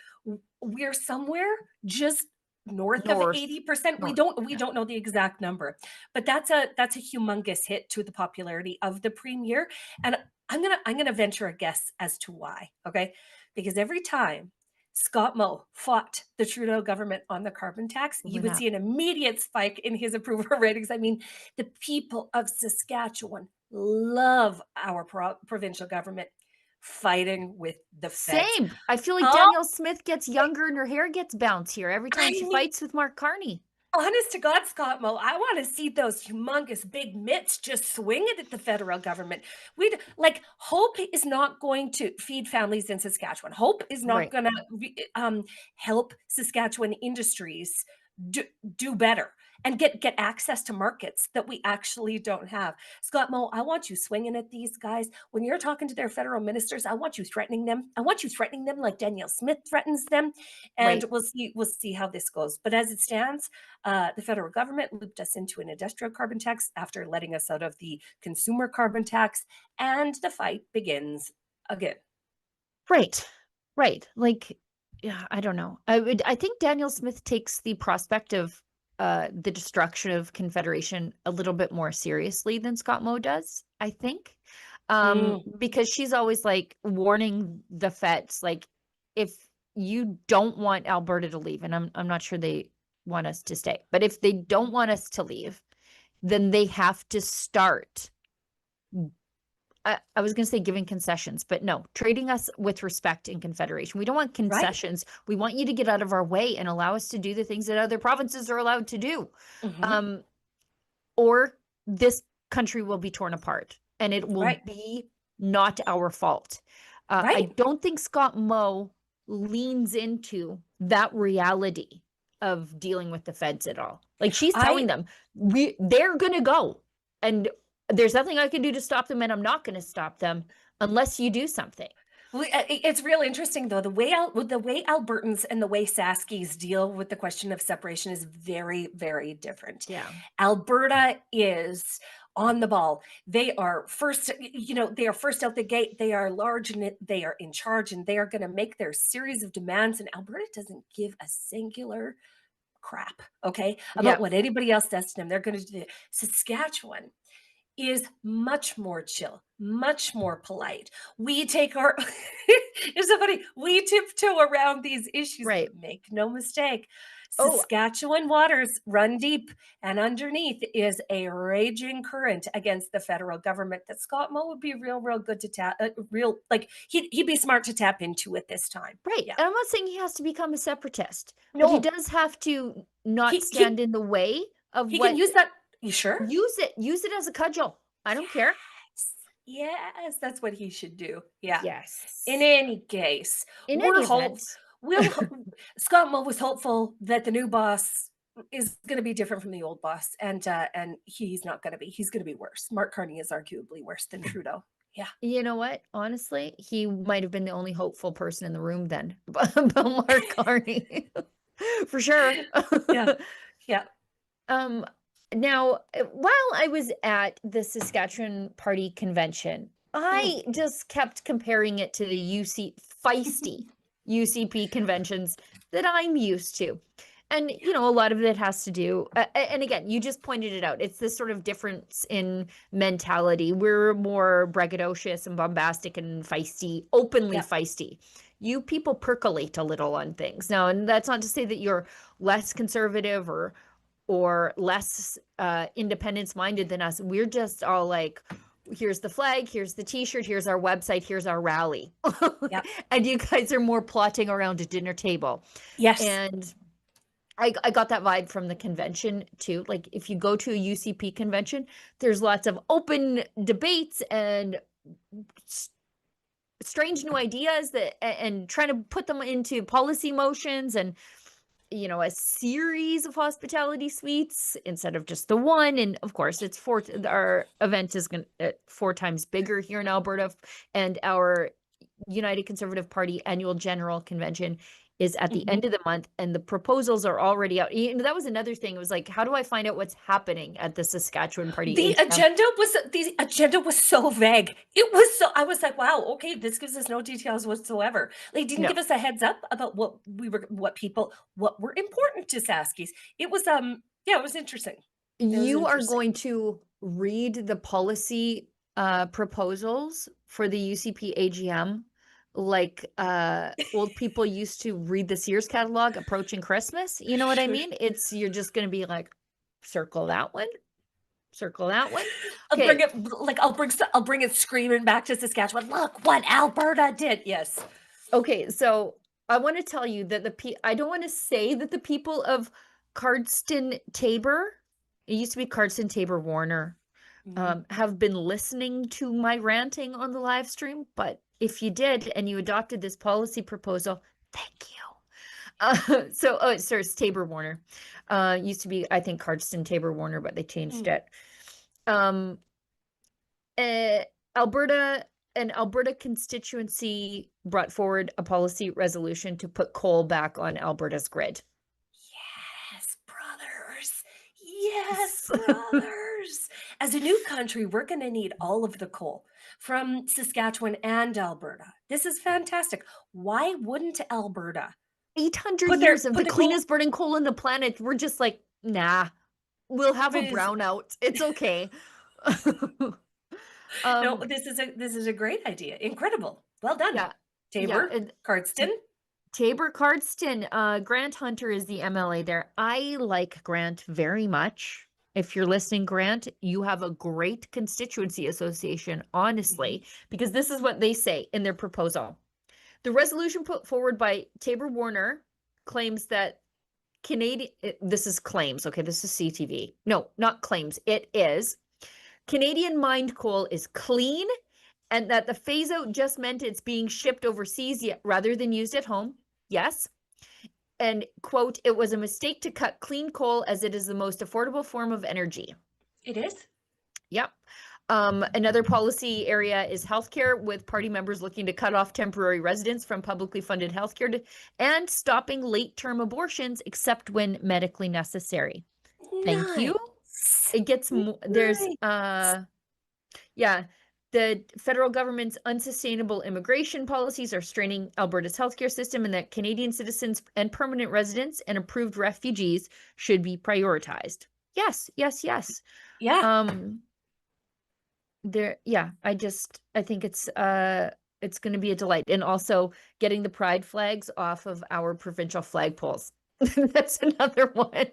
we're somewhere just north of 80%. We don't know the exact number, but that's a humongous hit to the popularity of the premier. And I'm gonna venture a guess as to why. Okay, because every time Scott Moe fought the Trudeau government on the carbon tax, you would see an immediate spike in his approval ratings. I mean, the people of Saskatchewan love our provincial government fighting with the feds. Same. I feel like Danielle Smith gets younger and her hair gets bouncier every time she fights with Mark Carney. Honest to God, Scott Moe, I want to see those humongous big mitts just swing it at the federal government. Hope is not going to feed families in Saskatchewan. Hope is not going to help Saskatchewan industries do better and get access to markets that we actually don't have. Scott Moe, I want you swinging at these guys. When you're talking to their federal ministers, I want you threatening them. I want you threatening them like Danielle Smith threatens them. And Right. we'll see how this goes. But as it stands, the federal government looped us into an industrial carbon tax after letting us out of the consumer carbon tax, and the fight begins again. Right. Right. Like, yeah, I don't know. I think Danielle Smith takes the prospect of the destruction of Confederation a little bit more seriously than Scott Moe does, I think. Because she's always like warning the feds, like, if you don't want Alberta to leave, and I'm not sure they want us to stay, but if they don't want us to leave, then they have to start, I was going to say giving concessions, but no, trading us with respect in Confederation. We don't want concessions. Right. We want you to get out of our way and allow us to do the things that other provinces are allowed to do. Or this country will be torn apart, and it will be not our fault. I don't think Scott Moe leans into that reality of dealing with the feds at all. Like, she's telling them they're going to go, and there's nothing I can do to stop them, and I'm not going to stop them unless you do something. Well, it's real interesting, though. The way Albertans and the way Saskies deal with the question of separation is very, very different. Yeah. Alberta is on the ball. They are first, they are first out the gate. They are large, and they are in charge, and they are going to make their series of demands. And Alberta doesn't give a singular crap, okay, about what anybody else does to them. They're going to do. Saskatchewan is much more chill, much more polite. We take our, it's so funny, we tiptoe around these issues. Right. Make no mistake, Saskatchewan waters run deep, and underneath is a raging current against the federal government that Scott Moe would be real good to tap, he'd be smart to tap into at this time. Right. Yeah. And I'm not saying he has to become a separatist, No. but he does have to not stand in the way of he what. can use that. You sure? Use it as a cudgel. I don't care. Yes, that's what he should do. Yeah. Yes. In any case, Scott Moe was hopeful that the new boss is going to be different from the old boss, and he's not going to be. He's going to be worse. Mark Carney is arguably worse than Trudeau. Yeah. You know what? Honestly, he might have been the only hopeful person in the room then about Mark Carney. For sure. Yeah. Yeah. Now, while I was at the Saskatchewan Party Convention, I just kept comparing it to the feisty UCP conventions that I'm used to. And, a lot of it has to do, and again, you just pointed it out, it's this sort of difference in mentality. We're more braggadocious and bombastic and feisty, openly feisty. You people percolate a little on things. Now, and that's not to say that you're less conservative or less independence-minded than us. We're just all like, here's the flag, here's the t-shirt, here's our website, here's our rally. And you guys are more plotting around a dinner table. Yes. And I got that vibe from the convention too. Like, if you go to a UCP convention, there's lots of open debates and strange new ideas and trying to put them into policy motions, and a series of hospitality suites instead of just the one. And of course, our event is 4 times bigger here in Alberta, and our United Conservative Party annual general convention is at the end of the month, and the proposals are already out. That was another thing. It was like, how do I find out what's happening at the Saskatchewan Party? The agenda was so vague. I was like, wow, okay, this gives us no details whatsoever. They didn't give us a heads up about what were important to Saskies. It was it was interesting. You are going to read the policy proposals for the UCP AGM like old people used to read the Sears catalog approaching Christmas. You know what I mean? You're just going to be like, circle that one. Okay. I'll bring it screaming back to Saskatchewan. Look what Alberta did. Yes. Okay, so I want to tell you that I don't want to say that the people of Cardston Tabor, it used to be Cardston Tabor Warner, have been listening to my ranting on the live stream, but if you did and you adopted this policy proposal, thank Sorry, it's Tabor Warner. Used to be, I think, Cardston Tabor Warner, but they changed it. Um, Alberta, an Alberta constituency brought forward a policy resolution to put coal back on Alberta's grid. Yes, brothers. Yes, brothers. As a new country, we're going to need all of the coal from Saskatchewan and Alberta. This is fantastic. Why wouldn't Alberta? 800 years of the cleanest burning coal on the planet. We're just like, nah, we'll have a brownout. It's okay. No, this is a great idea. Incredible. Well done. Yeah. Tabor, Cardston. Tabor, Cardston. Grant Hunter is the MLA there. I like Grant very much. If you're listening, Grant, you have a great constituency association, honestly, because this is what they say in their proposal. The resolution put forward by Tabor Warner claims that this is claims, okay, this is CTV. No, not claims. It is Canadian mined coal is clean, and that the phase out just meant it's being shipped overseas rather than used at home. Yes. And quote, it was a mistake to cut clean coal as it is the most affordable form of energy. It is. Yep. Another policy area is healthcare, with party members looking to cut off temporary residents from publicly funded healthcare and stopping late-term abortions except when medically necessary. Thank you. It gets more. There's the federal government's unsustainable immigration policies are straining Alberta's healthcare system, and that Canadian citizens and permanent residents and approved refugees should be prioritized. Yes. Yeah. I think it's going to be a delight. And also getting the pride flags off of our provincial flagpoles. That's another one,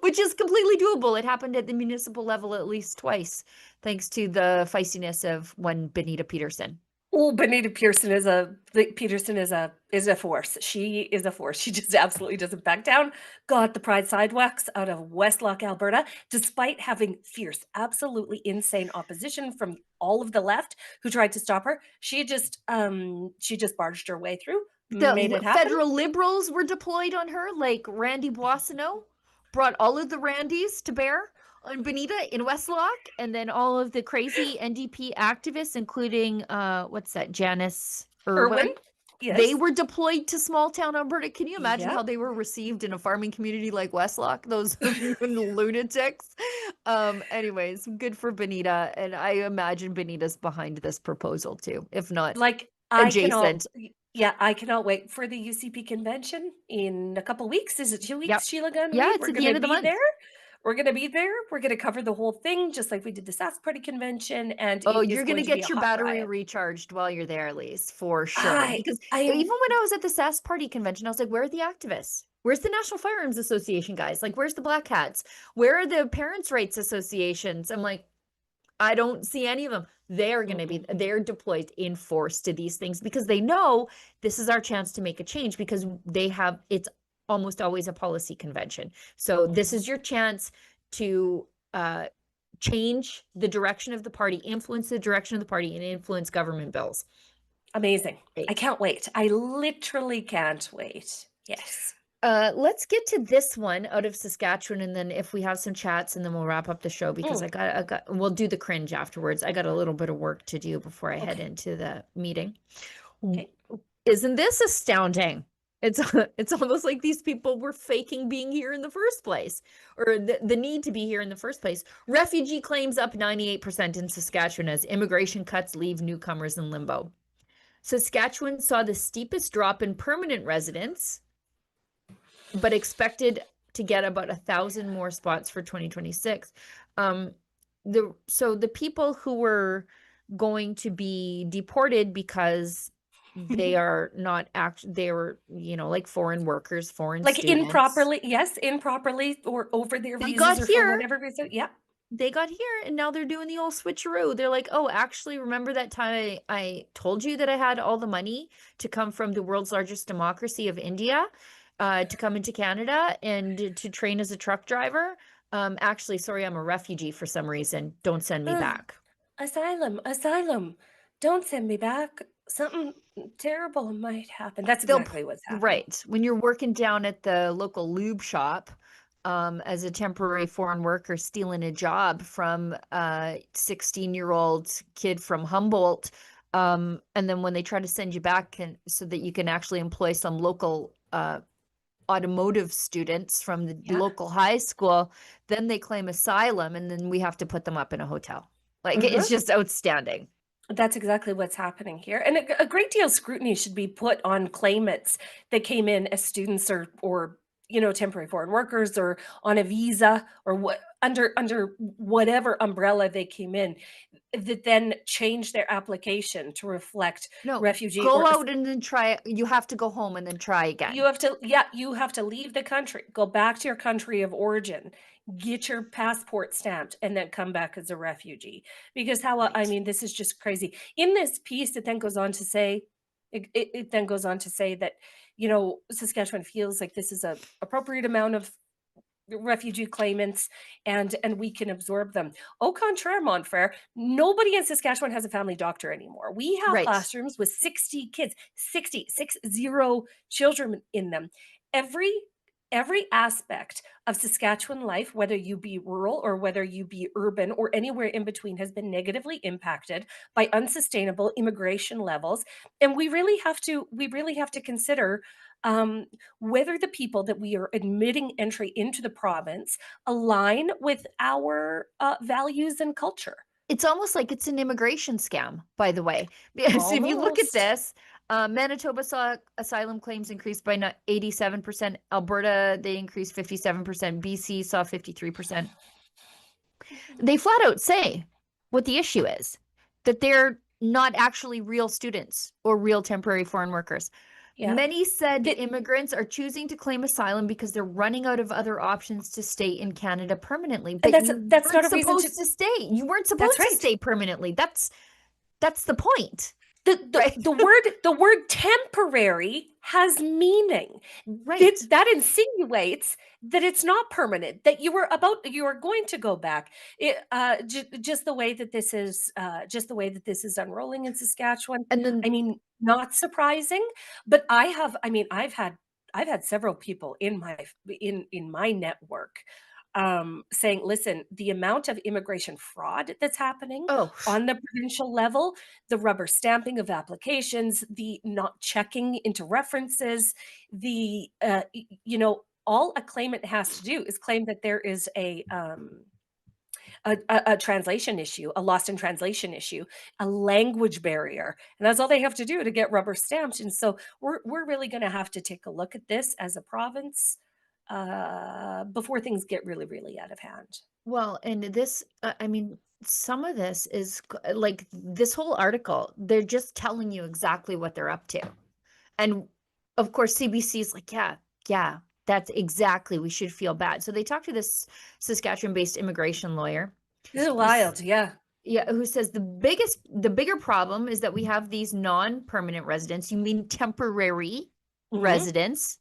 which is completely doable. It happened at the municipal level at least twice, thanks to the feistiness of one Benita Peterson. Oh, Benita Peterson is a force. She is a force. She just absolutely doesn't back down. Got the pride sidewalks out of Westlock, Alberta, despite having fierce, absolutely insane opposition from all of the left who tried to stop her. She just barged her way through. Made it happen. Federal Liberals were deployed on her, like Randy Boissonneau brought all of the Randys to bear on Benita in Westlock, and then all of the crazy NDP activists, including Janice Irwin. Yes. They were deployed to small town Alberta. Can you imagine how they were received in a farming community like Westlock? Those lunatics. Anyways, good for Benita, and I imagine Benita's behind this proposal too, if not adjacent. I cannot wait for the UCP convention in a couple weeks. Is it 2 weeks, Yep. Sheila Gunn? Yeah, it's We're at the gonna end of the be month. there. We're going to be there. We're going to cover the whole thing, just like we did the Sask Party convention. And you're going to get your battery recharged while you're there, Lise, for sure. Because even when I was at the Sask Party convention, I was like, where are the activists? Where's the National Firearms Association guys? Like, where's the Black Hats? Where are the Parents' Rights Associations? I'm like, I don't see any of them. They're going to be, they're deployed in force to these things because they know this is our chance to make a change, because it's almost always a policy convention. So this is your chance to change the direction of the party, influence the direction of the party, and influence government bills. Amazing. I can't wait. I literally can't wait. Yes. Let's get to this one out of Saskatchewan, and then if we have some chats, and then we'll wrap up the show, because we'll do the cringe afterwards. I got a little bit of work to do before I head into the meeting. Okay. Isn't this astounding? It's almost like these people were faking being here in the first place, or the need to be here in the first place. Refugee claims up 98% in Saskatchewan as immigration cuts leave newcomers in limbo. Saskatchewan saw the steepest drop in permanent residents, but expected to get about 1,000 more spots for 2026. So the people who were going to be deported because they are not they were, like foreign workers, foreign students. improperly or over their visas got or here. for whatever reason. Yeah. They got here, and now they're doing the old switcheroo. They're like, oh, actually, remember that time I told you that I had all the money to come from the world's largest democracy of India, to come into Canada and to train as a truck driver? Actually, sorry, I'm a refugee for some reason. Don't send me back. Asylum. Don't send me back. something terrible might happen. That's exactly what's happening. Right. When you're working down at the local lube shop, as a temporary foreign worker stealing a job from a 16-year-old kid from Humboldt, and then when they try to send you back so that you can actually employ some local automotive students from the local high school, then they claim asylum, and then we have to put them up in a hotel. Like, it's just outstanding. That's exactly what's happening here. And a great deal of scrutiny should be put on claimants that came in as students or temporary foreign workers or on a visa or what under whatever umbrella they came in, that then change their application to reflect refugee. Go out and then try it. You have to go home and then try again. You have to leave the country, go back to your country of origin, get your passport stamped, and then come back as a refugee. Because this is just crazy. In this piece, it then goes on to say, that, Saskatchewan feels like this is a appropriate amount of refugee claimants and we can absorb them. Au contraire, Montfair, nobody in Saskatchewan has a family doctor anymore. We have classrooms with 60 kids, 60 children in them. Every aspect of Saskatchewan life, whether you be rural or whether you be urban or anywhere in between, has been negatively impacted by unsustainable immigration levels. And we really have to consider whether the people that we are admitting entry into the province align with our values and culture. It's almost like it's an immigration scam, by the way. Because if you look at this, Manitoba saw asylum claims increase by 87%. Alberta, they increased 57%. BC saw 53%. They flat out say what the issue is, that they're not actually real students or real temporary foreign workers. Yeah. Many said immigrants are choosing to claim asylum because they're running out of other options to stay in Canada permanently. But that's not a reason to stay. You weren't supposed to stay permanently. That's the point. The word temporary has meaning. Right. That insinuates that it's not permanent, that you are going to go back. Just the way that this is unrolling in Saskatchewan. And then, not surprising, but I've had several people in my network saying, listen, the amount of immigration fraud that's happening on the provincial level, the rubber stamping of applications, the not checking into references, all a claimant has to do is claim that there is a translation issue, a lost in translation issue, a language barrier. And that's all they have to do to get rubber stamped. And so we're really going to have to take a look at this as a province before things get really, really out of hand. Well, and this, some of this is like this whole article, they're just telling you exactly what they're up to. And of course, CBC is like, yeah, that's exactly, we should feel bad. So they talked to this Saskatchewan-based immigration lawyer. This is wild, yeah. Yeah, who says the bigger problem is that we have these non-permanent residents. You mean temporary residents,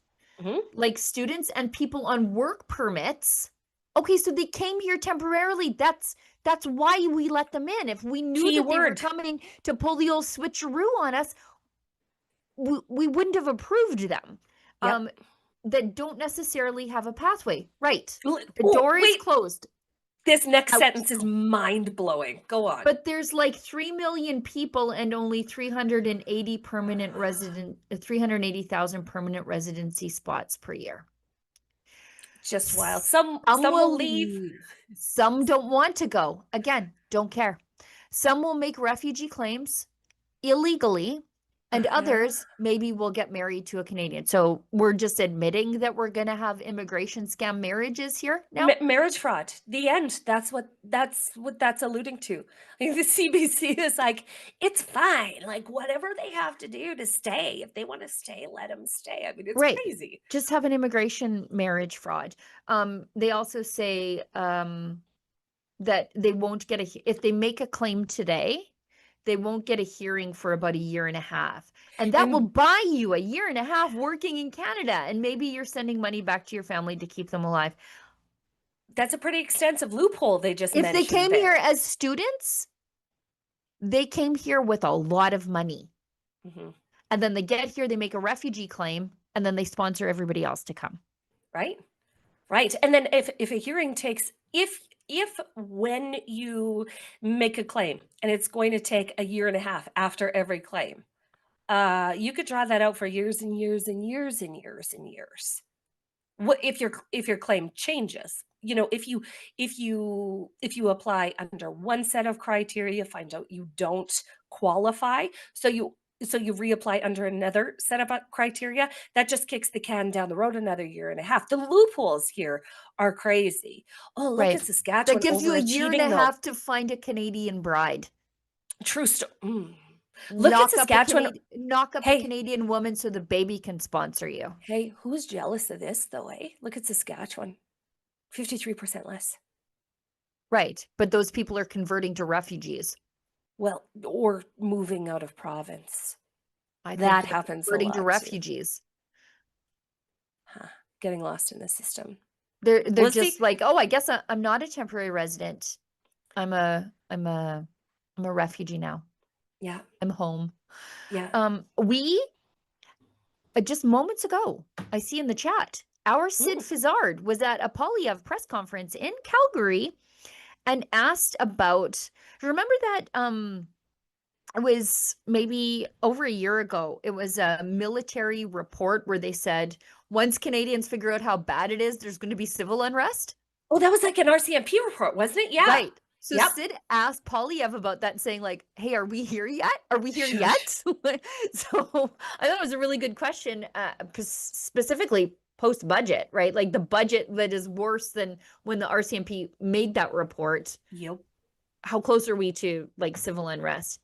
like students and people on work permits. Okay, so they came here temporarily. That's why we let them in. If we knew they were coming to pull the old switcheroo on us, we wouldn't have approved them. Yep. That don't necessarily have a pathway. Right. The door is closed. This next sentence is mind-blowing. Go on. But there's like 3 million people and only 380,000 permanent residency spots per year. Just wild. Some will leave. Some don't want to go. Again, don't care. Some will make refugee claims illegally, and others maybe will get married to a Canadian. So we're just admitting that we're going to have immigration scam marriages here now. Marriage fraud. The end. That's what that's alluding to. Like the CBC is like, it's fine. Like whatever they have to do to stay. If they want to stay, let them stay. I mean, it's crazy. Just have an immigration marriage fraud. They also say that they won't get if they make a claim today, they won't get a hearing for about 1.5 years. And that will buy you 1.5 years working in Canada. And maybe you're sending money back to your family to keep them alive. That's a pretty extensive loophole they just mentioned. If they came here as students, they came here with a lot of money. And then they get here, they make a refugee claim, and then they sponsor everybody else to come. Right. Right. And then if a hearing takes, if when you make a claim and it's going to take a year and a half after every claim, you could draw that out for years and years and years and years and years. What if your claim changes? You know, if you apply under one set of criteria, find out you don't qualify, so you reapply under another set of criteria, that just kicks the can down the road another year and a half. The loopholes here are crazy. Oh, look at That Saskatchewan gives you a year and a overachieving, though. half to find a Canadian bride. True story. Look at Saskatchewan. Knock up a Hey. Canadian woman so the baby can sponsor you. Hey, who's jealous of this though, eh? Look at Saskatchewan. 53% less. Right. But those people are converting to refugees. Well, or moving out of province. I think That they're happens a converting lot to too. refugees. Getting lost in the system. They're Well, just see- like, oh, I guess I'm not a temporary resident. I'm a refugee now. Yeah. I'm home. Yeah. We just moments ago, I see in the chat, our Sid Fizzard was at a Polyev press conference in Calgary and asked about, remember that it was maybe over a year ago, it was a military report where they said once Canadians figure out how bad it is, there's going to be civil unrest. Oh, that was like an RCMP report, wasn't it? Yeah. Right. So Yep. Sid asked Polyev about that, saying like, hey, are we here yet? Are we here yet? So I thought it was a really good question, specifically post-budget, right? Like the budget that is worse than when the RCMP made that report. Yep. How close are we to like civil unrest?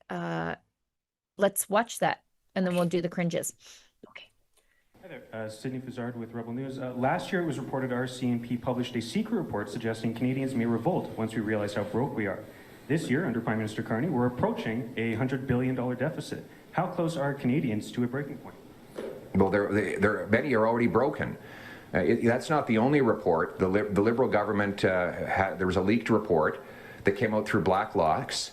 Let's watch that and then we'll do the cringes. Hi there, Sydney Fizzard with Rebel News. Last year it was reported RCMP published a secret report suggesting Canadians may revolt once we realize how broke we are. This year, under Prime Minister Carney, we're approaching a $100 billion deficit. How close are Canadians to a breaking point? Well, many are already broken. That's not the only report. The Liberal government, there was a leaked report that came out through Black Locks.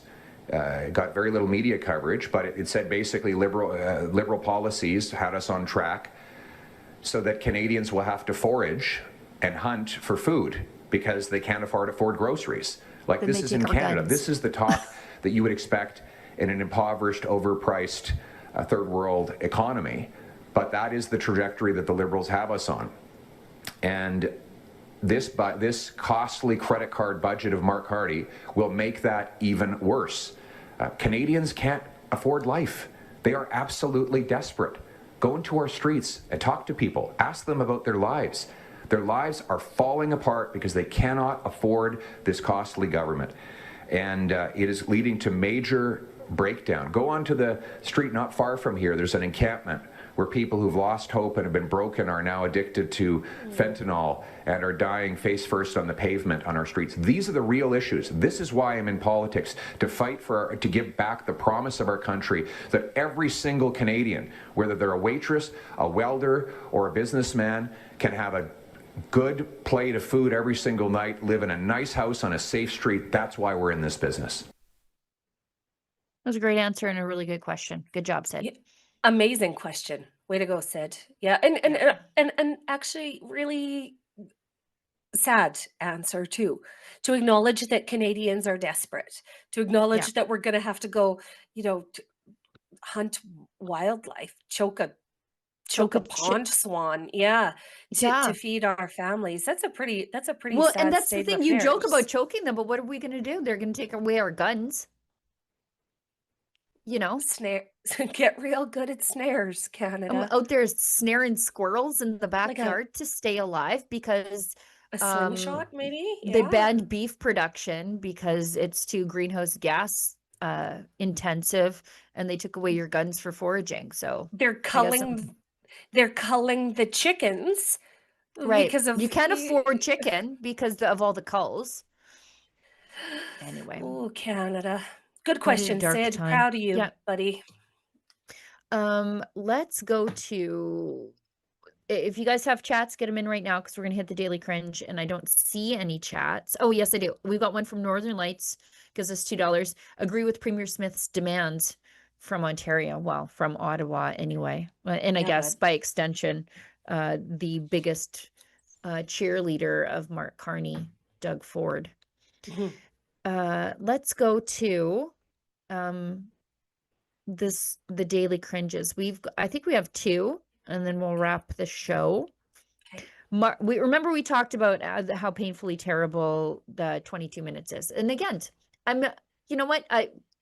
Got very little media coverage, but it said basically liberal policies had us on track so that Canadians will have to forage and hunt for food because they can't afford groceries. Like Then this they is take in our Canada. guns. This is the talk that you would expect in an impoverished, overpriced third world economy. But that is the trajectory that the Liberals have us on. And this costly credit card budget of Mark Hardy will make that even worse. Canadians can't afford life. They are absolutely desperate. Go into our streets and talk to people. Ask them about their lives. Their lives are falling apart because they cannot afford this costly government. And it is leading to major breakdown. Go onto the street not far from here. There's an encampment where people who've lost hope and have been broken are now addicted to fentanyl and are dying face first on the pavement on our streets. These are the real issues. This is why I'm in politics, to fight to give back the promise of our country that every single Canadian, whether they're a waitress, a welder, or a businessman, can have a good plate of food every single night, live in a nice house on a safe street. That's why we're in this business. That was a great answer and a really good question. Good job, Sid. Yeah. Amazing question. Way to go, Sid. Yeah, and actually really sad answer too. To acknowledge that Canadians are desperate, to acknowledge that we're going to have to go, hunt wildlife, choke a pond swan, to feed our families. That's a pretty Well, sad and that's the state of thing. You joke affairs. about choking them, but what are we going to do? They're going to take away our guns. Snare. Get real good at snares, Canada. I'm out there snaring squirrels in the backyard to stay alive because a slingshot, maybe. They banned beef production because it's too greenhouse gas intensive, and they took away your guns for foraging. So they're culling the chickens, right? Because of you can't afford chicken because of all the culls. Anyway, oh, Canada. Good question, Sid. Time. Proud of you, buddy. Let's go to, if you guys have chats, get them in right now because we're going to hit the Daily Cringe, and I don't see any chats. Oh, yes, I do. We've got one from Northern Lights, gives us $2. Agree with Premier Smith's demands from Ontario, well, from Ottawa anyway, and I guess by extension, the biggest cheerleader of Mark Carney, Doug Ford. Let's go to the daily cringes. I think we have two, and then we'll wrap the show. We talked about how painfully terrible the 22 minutes is, and again, you know what,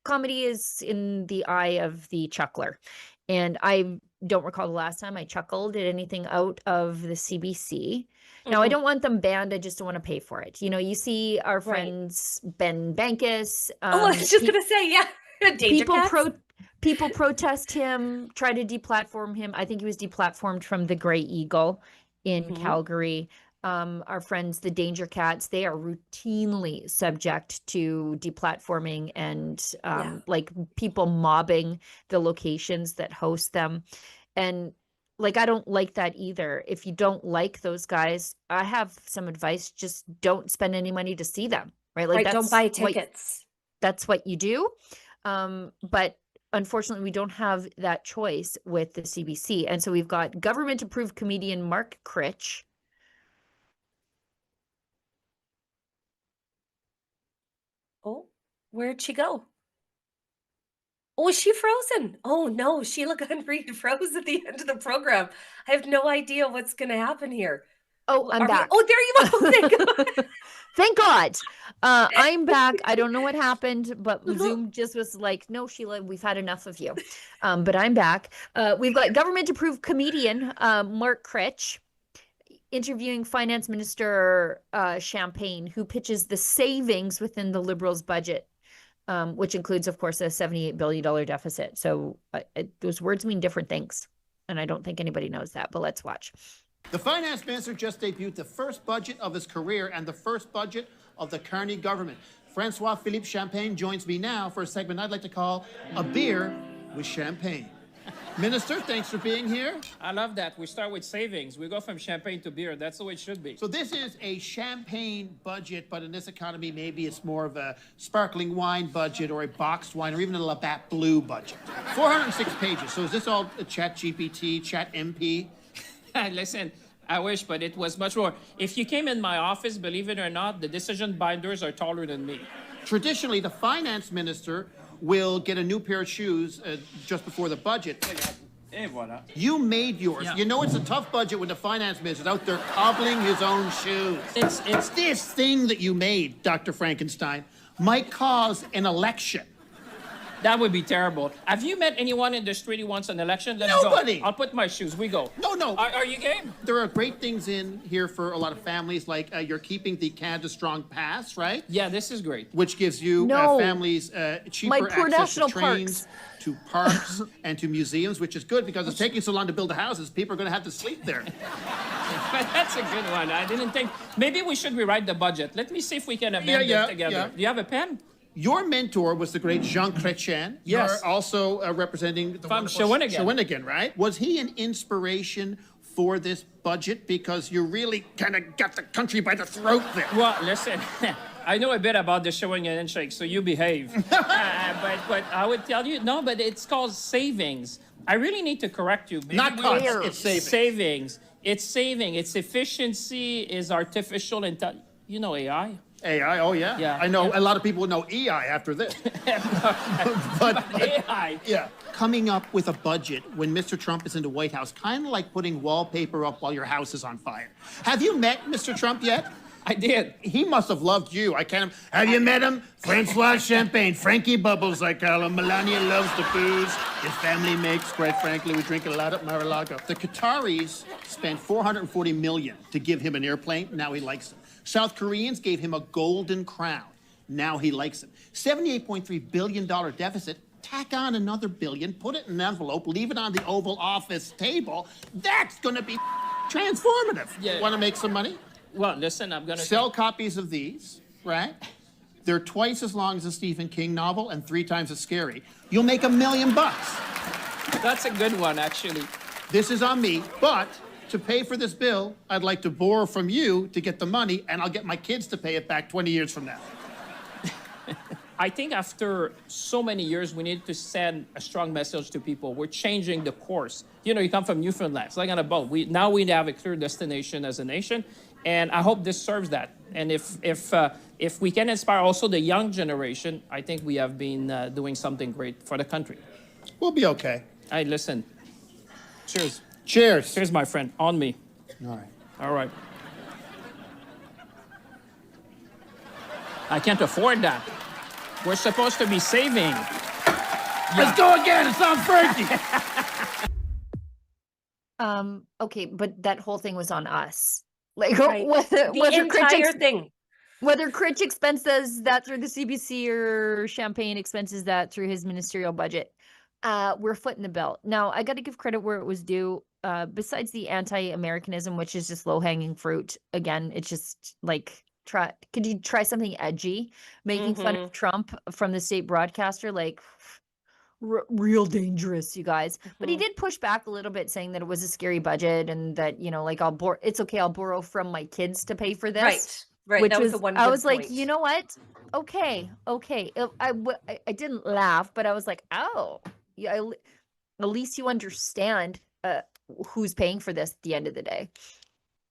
comedy is in the eye of the chuckler, and I don't recall the last time I chuckled at anything out of the CBC. Now, I don't want them banned. I just don't want to pay for it. You know, you see our friends Ben Bankus. I was just gonna say, yeah, people protest him, try to deplatform him. I think he was deplatformed from the Grey Eagle in Calgary. Our friends, the Danger Cats, they are routinely subject to deplatforming and like people mobbing the locations that host them. And like, I don't like that either. If you don't like those guys, I have some advice. Just don't spend any money to see them, right? Like, don't buy tickets. That's what you do. But unfortunately, we don't have that choice with the CBC. And so we've got government-approved comedian Mark Critch. Oh, where'd she go? Oh, is she frozen? Oh no, Sheila Gunn Reid froze at the end of the program. I have no idea what's going to happen here. Oh, I'm back. Oh, there you go. Thank God. Thank God. I'm back. I don't know what happened, but Zoom just was like, no, Sheila, we've had enough of you. But I'm back. We've got government-approved comedian Mark Critch interviewing Finance Minister Champagne, who pitches the savings within the Liberals' budget, which includes, of course, a $78 billion deficit. So those words mean different things, and I don't think anybody knows that, but let's watch. The finance minister just debuted the first budget of his career and the first budget of the Carney government. Francois-Philippe Champagne joins me now for a segment I'd like to call A Beer with Champagne. Minister, thanks for being here. I love that. We start with savings. We go from champagne to beer. That's the way it should be. So this is a champagne budget, but in this economy, maybe it's more of a sparkling wine budget or a boxed wine or even a Labatt Blue budget. 406 pages. So is this all Chat GPT, Chat MP? Listen, I wish, but it was much more. If you came in my office, believe it or not, the decision binders are taller than me. Traditionally, the finance minister will get a new pair of shoes just before the budget. Et voilà. You made yours. Yeah. You know it's a tough budget when the finance minister's out there cobbling his own shoes. It's this thing that you made, Dr. Frankenstein, might cause an election. That would be terrible. Have you met anyone in the street who wants an election? Let's Nobody. Go. I'll put my shoes. We go. No. Are you game? There are great things in here for a lot of families, like you're keeping the Canada Strong Pass, right? Yeah, this is great. Which gives you families cheaper access to trains, to parks, and to museums, which is good because it's taking so long to build the houses. People are going to have to sleep there. That's a good one. I didn't think. Maybe we should rewrite the budget. Let me see if we can amend it together. Yeah. Do you have a pen? Your mentor was the great Jean Chrétien. Yes. You're also representing the From Shawinigan, right? Was he an inspiration for this budget? Because you really kind of got the country by the throat there. Well, listen, I know a bit about the Shawinigan handshake, so you behave. But I would tell you, no, but it's called savings. I really need to correct you. Maybe Not costs, it's savings. Savings. It's saving. Its efficiency is artificial intelligence. You know AI? AI, oh yeah. Yeah. I know a lot of people know EI after this. but AI. Yeah. Coming up with a budget when Mr. Trump is in the White House, kind of like putting wallpaper up while your house is on fire. Have you met Mr. Trump yet? I did. He must have loved you. Have you met him? Francois Champagne, Frankie Bubbles, I call him. Melania loves the booze his family makes. Quite frankly, we drink a lot at Mar-a-Lago. The Qataris spent $440 million to give him an airplane. Now he likes it. South Koreans gave him a golden crown. Now he likes it. $78.3 billion deficit. Tack on another billion, put it in an envelope, leave it on the Oval Office table. That's going to be transformative. Yeah. Want to make some money? Well, listen, I'm going to... Sell copies of these, right? They're twice as long as a Stephen King novel and 3 times as scary. You'll make $1 million. That's a good one, actually. This is on me, but... to pay for this bill, I'd like to borrow from you to get the money, and I'll get my kids to pay it back 20 years from now. I think after so many years, we need to send a strong message to people. We're changing the course. You know, you come from Newfoundland, it's like on a boat. Now we have a clear destination as a nation, and I hope this serves that. And if we can inspire also the young generation, I think we have been doing something great for the country. We'll be okay. Hey, listen. Cheers. Cheers. Cheers, my friend. On me. All right. All right. I can't afford that. We're supposed to be saving. Let's go again. It's on Frankie. Okay, but that whole thing was on us. Like, Right. whether The entire thing. whether Critch expenses that through the CBC or Champagne expenses that through his ministerial budget, we're footing the bill. Now, I got to give credit where it was due. Besides the anti-Americanism, which is just low-hanging fruit, again, it's just like, could you try something edgy? Making fun of Trump from the state broadcaster, like, real dangerous, you guys. But he did push back a little bit, saying that it was a scary budget and that, you know, like, it's okay, I'll borrow from my kids to pay for this. Right. Which That was was, the one I good was like, point. you know what? Okay. I didn't laugh, but I was like, oh, yeah. At least you understand who's paying for this at the end of the day.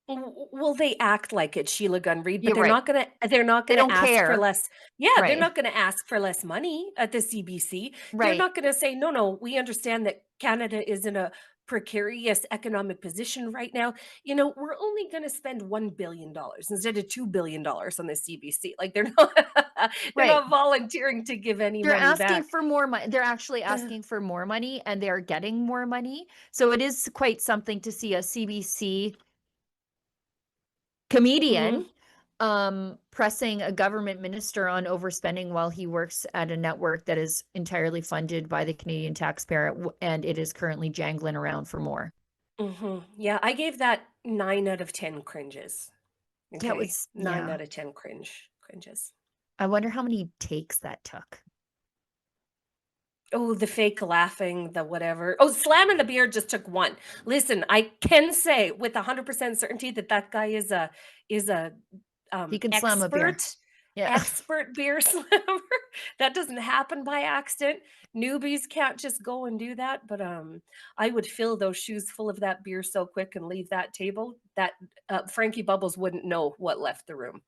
Well, they act like it, Sheila Gunn Reid, but You're they're right. not gonna They don't ask for care. less. Yeah, they're Right. not gonna ask for less money at the CBC. They're Right. not gonna say, no, we understand that Canada is in a precarious economic position right now. You know, we're only gonna spend $1 billion instead of $2 billion on the CBC. Like they're not they're Right. not volunteering to give any They're money asking back. for more money. They're actually asking for more money, and they're getting more money. So it is quite something to see a CBC comedian pressing a government minister on overspending while he works at a network that is entirely funded by the Canadian taxpayer, and it is currently jangling around for more. Yeah, I gave that 9 out of 10 cringes. That Okay, was 9 yeah. out of 10 cringes. I wonder how many takes that took. Oh, the fake laughing, the whatever. Oh, slamming the beer just took 1. Listen, I can say with 100% certainty that that guy is a He can slam a beer. Yeah. expert beer slammer. That doesn't happen by accident. Newbies can't just go and do that. But I would fill those shoes full of that beer so quick and leave that table that Frankie Bubbles wouldn't know what left the room.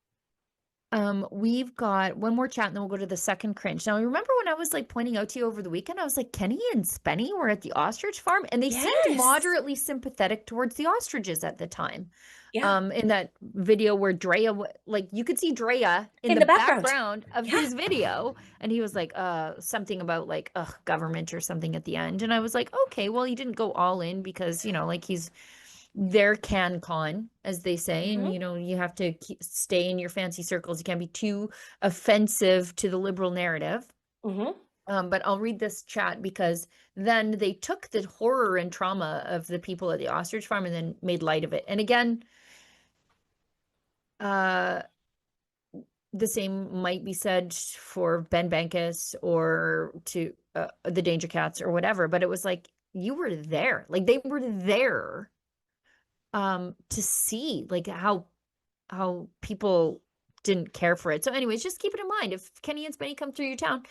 We've got one more chat and then we'll go to the second cringe. Now, remember when I was like pointing out to you over the weekend, I was like, Kenny and Spenny were at the ostrich farm and they seemed moderately sympathetic towards the ostriches at the time. Yeah. In that video where Drea, like you could see Drea in the background of his video. And he was like, something about like, government or something at the end. And I was like, okay, well, he didn't go all in because, you know, like he's their con, as they say, and you know, you have to stay in your fancy circles. You can't be too offensive to the liberal narrative. But I'll read this chat because then they took the horror and trauma of the people at the ostrich farm and then made light of it. And again, the same might be said for Ben Bankus or to the Danger Cats or whatever, but it was like, you were there. Like they were there to see like how people didn't care for it. So anyways, just keep it in mind. If Kenny and Spenny come through your town,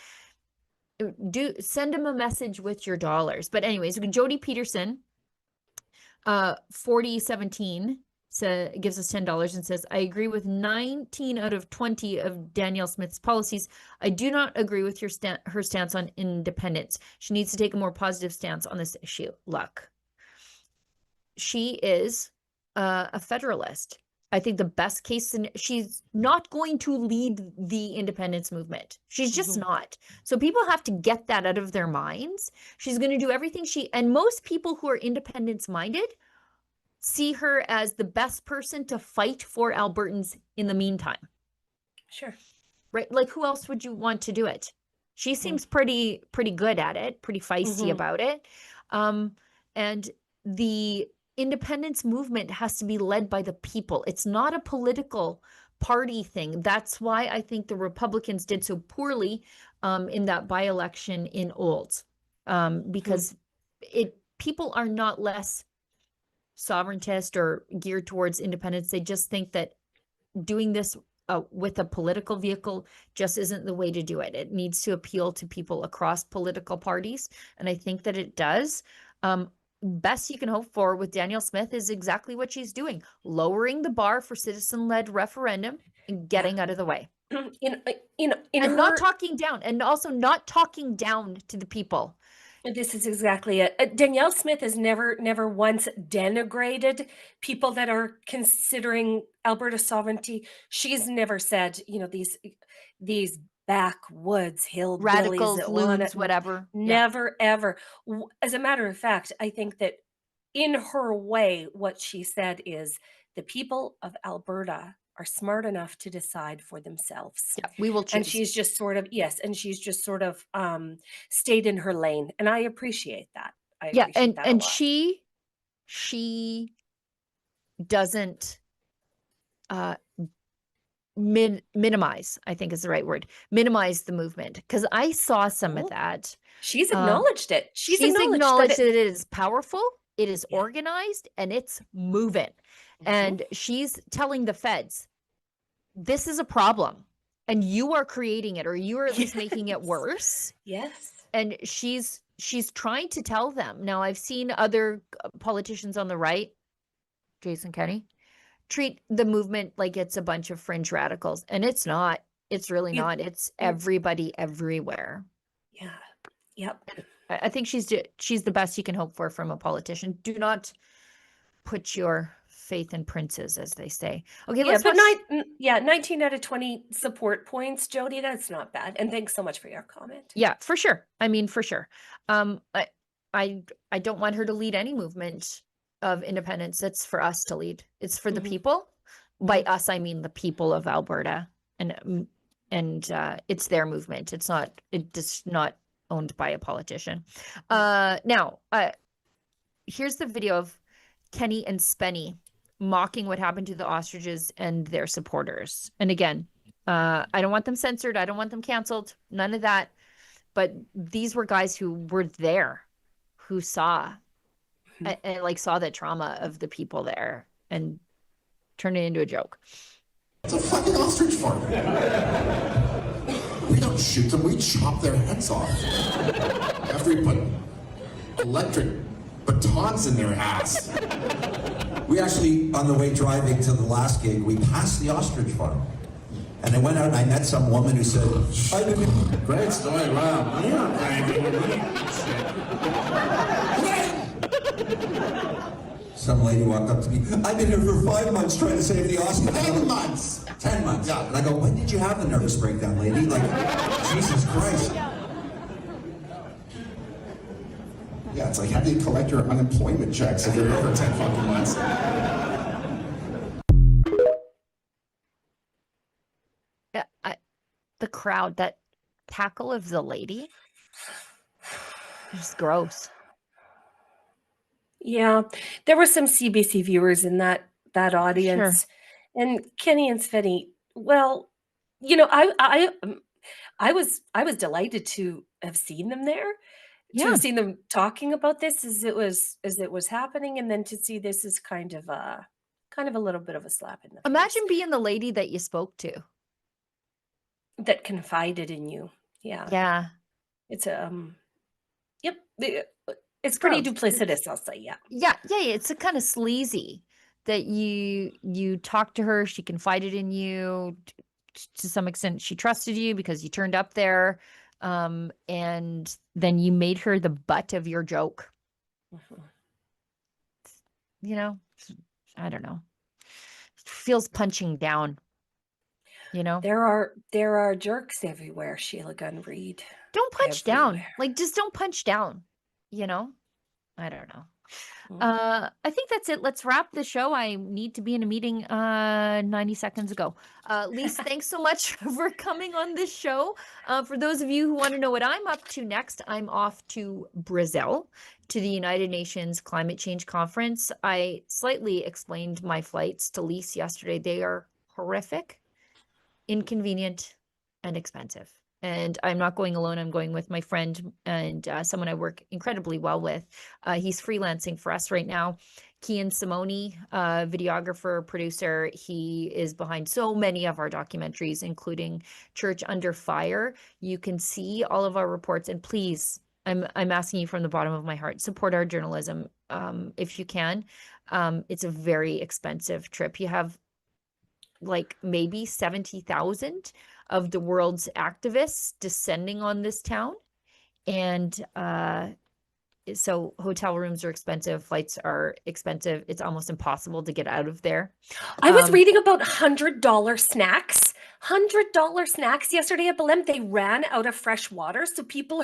do send them a message with your dollars. But anyways, Jody Peterson, 4017 gives us $10 and says, I agree with 19 out of 20 of Danielle Smith's policies. I do not agree with her stance on independence. She needs to take a more positive stance on this issue. Luck. She is a federalist. I think the best case, she's not going to lead the independence movement. She's just not. So people have to get that out of their minds. She's going to do everything and most people who are independence minded see her as the best person to fight for Albertans in the meantime. Sure. Right? Like who else would you want to do it? She seems pretty good at it, pretty feisty about it. And the independence movement has to be led by the people. It's not a political party thing. That's why I think the Republicans did so poorly in that by-election in Olds, because people are not less sovereigntist or geared towards independence. They just think that doing this with a political vehicle just isn't the way to do it. It needs to appeal to people across political parties. And I think that it does. Best you can hope for with Danielle Smith is exactly what she's doing, lowering the bar for citizen-led referendum and getting out of the way. And not talking down, and also not talking down to the people. This is exactly it. Danielle Smith has never once denigrated people that are considering Alberta sovereignty. She's never said, these backwoods hillbillies Radicals, that loons, whatever. Never, ever. As a matter of fact, I think that in her way, what she said is the people of Alberta are smart enough to decide for themselves. Yeah, we will choose. And she's just sort of, stayed in her lane. And I appreciate that. And she doesn't minimize, I think is the right word, minimize the movement. Because I saw some of that. She's acknowledged it. She's acknowledged that it is powerful, it is organized, and it's moving. And she's telling the feds, this is a problem and you are creating it, or you are at least making it worse. Yes. And she's trying to tell them. Now, I've seen other politicians on the right, Jason Kenney, treat the movement like it's a bunch of fringe radicals. And it's not. It's really not. It's everybody everywhere. Yeah. Yep. I think she's the best you can hope for from a politician. Do not put your faith in princes, as they say. Okay, yeah, but 19 out of 20 support points, Jody. That's not bad. And thanks so much for your comment. Yeah, for sure. I mean, for sure. I don't want her to lead any movement of independence. It's for us to lead. It's for the people. By us, I mean the people of Alberta, and it's their movement. It's not owned by a politician. Now, here's the video of Kenny and Spenny mocking what happened to the ostriches and their supporters. And again, I don't want them censored. I don't want them canceled. None of that. But these were guys who were there, who saw and saw the trauma of the people there and turned it into a joke. It's a fucking ostrich farm. We don't shoot them, we chop their heads off. After we put electric batons in their ass. We actually, on the way driving to the last gig, we passed the ostrich farm. And I went out and I met some woman who said, great story, wow. Some lady walked up to me, I've been here for 5 months trying to save the ostrich. 10 months. 10 months. Yeah. And I go, when did you have the nervous breakdown, lady? Like, Jesus Christ. Yeah, it's like, how do you collect your unemployment checks if you're over 10 fucking months? The crowd, that tackle of the lady, just gross. Yeah, there were some CBC viewers in that audience. Sure. And Kenny and Svenny, well, I was delighted to have seen them there. To have seen them talking about this as it was happening, and then to see this is kind of a little bit of a slap in the face. Imagine being the lady that you spoke to. That confided in you. Yeah. Yeah. It's yep. It's pretty duplicitous, I'll say. Yeah. Yeah. It's a kind of sleazy that you talked to her. She confided in you to some extent. She trusted you because you turned up there. And then you made her the butt of your joke. I don't know. It feels punching down. There are jerks everywhere, Sheila Gunn Reid. Don't punch down. Just don't punch down. I don't know. I think that's it. Let's wrap the show. I need to be in a meeting 90 seconds ago. Lise, thanks so much for coming on this show. For those of you who want to know what I'm up to next, I'm off to Brazil, to the United Nations Climate Change Conference. I slightly explained my flights to Lise yesterday. They are horrific, inconvenient, and expensive. And I'm not going alone. I'm going with my friend and someone I work incredibly well with. He's freelancing for us right now. Kian Simone, videographer, producer. He is behind so many of our documentaries, including Church Under Fire. You can see all of our reports, and please, I'm asking you from the bottom of my heart, support our journalism if you can. It's a very expensive trip. You have like maybe 70,000 of the world's activists descending on this town. And so hotel rooms are expensive, flights are expensive. It's almost impossible to get out of there. I was reading about $100 snacks. $100 snacks yesterday at Belém. They ran out of fresh water, so people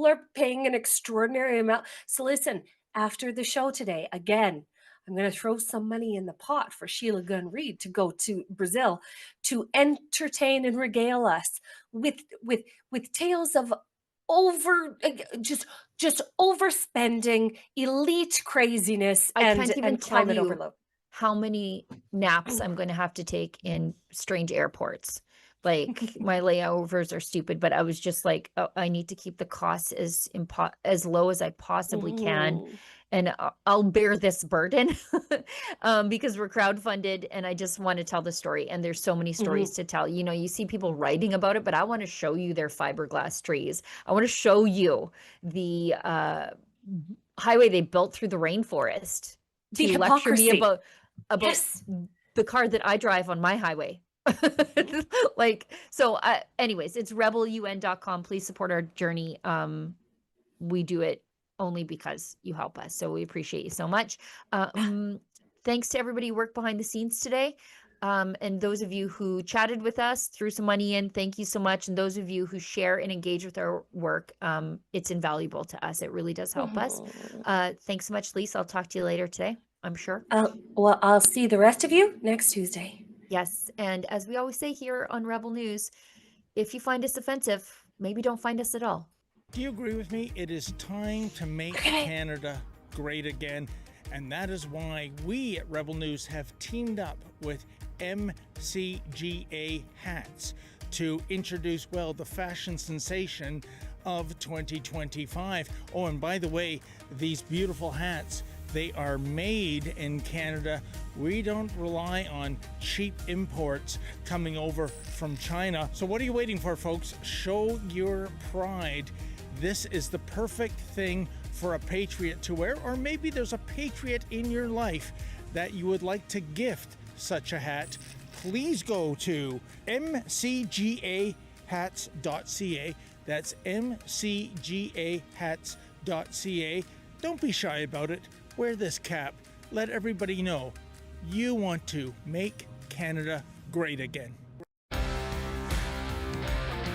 are paying an extraordinary amount. So listen, after the show today, again, I'm going to throw some money in the pot for Sheila, Gunn, Reid to go to Brazil to entertain and regale us with tales of just overspending, elite craziness, I can't even and climate tell you overload. how many naps I'm going to have to take in strange airports. Like my layovers are stupid, but I was just like, oh, I need to keep the costs as low as I possibly can. And I'll bear this burden because we're crowdfunded, and I just want to tell the story. And there's so many stories to tell. You know, you see people writing about it, but I want to show you their fiberglass trees. I want to show you the highway they built through the rainforest The to lecture me hypocrisy. about Yes. the car that I drive on my highway. Like, so anyways, it's rebelun.com. Please support our journey. We do it only because you help us, so we appreciate you so much. Thanks to everybody who worked behind the scenes today, and those of you who chatted with us, threw some money in, thank you so much. And those of you who share and engage with our work, it's invaluable to us. It really does help us. Thanks so much, Lise. I'll talk to you later today, I'm sure. Well, I'll see the rest of you next Tuesday. Yes, and as we always say here on Rebel News, if you find us offensive, maybe don't find us at all. Do you agree with me? It is time to make Canada great again. And that is why we at Rebel News have teamed up with MCGA Hats to introduce, well, the fashion sensation of 2025. Oh, and by the way, these beautiful hats, they are made in Canada. We don't rely on cheap imports coming over from China. So what are you waiting for, folks? Show your pride. This is the perfect thing for a patriot to wear, or maybe there's a patriot in your life that you would like to gift such a hat. Please go to mcgahats.ca. That's mcgahats.ca. Don't be shy about it. Wear this cap. Let everybody know you want to make Canada great again.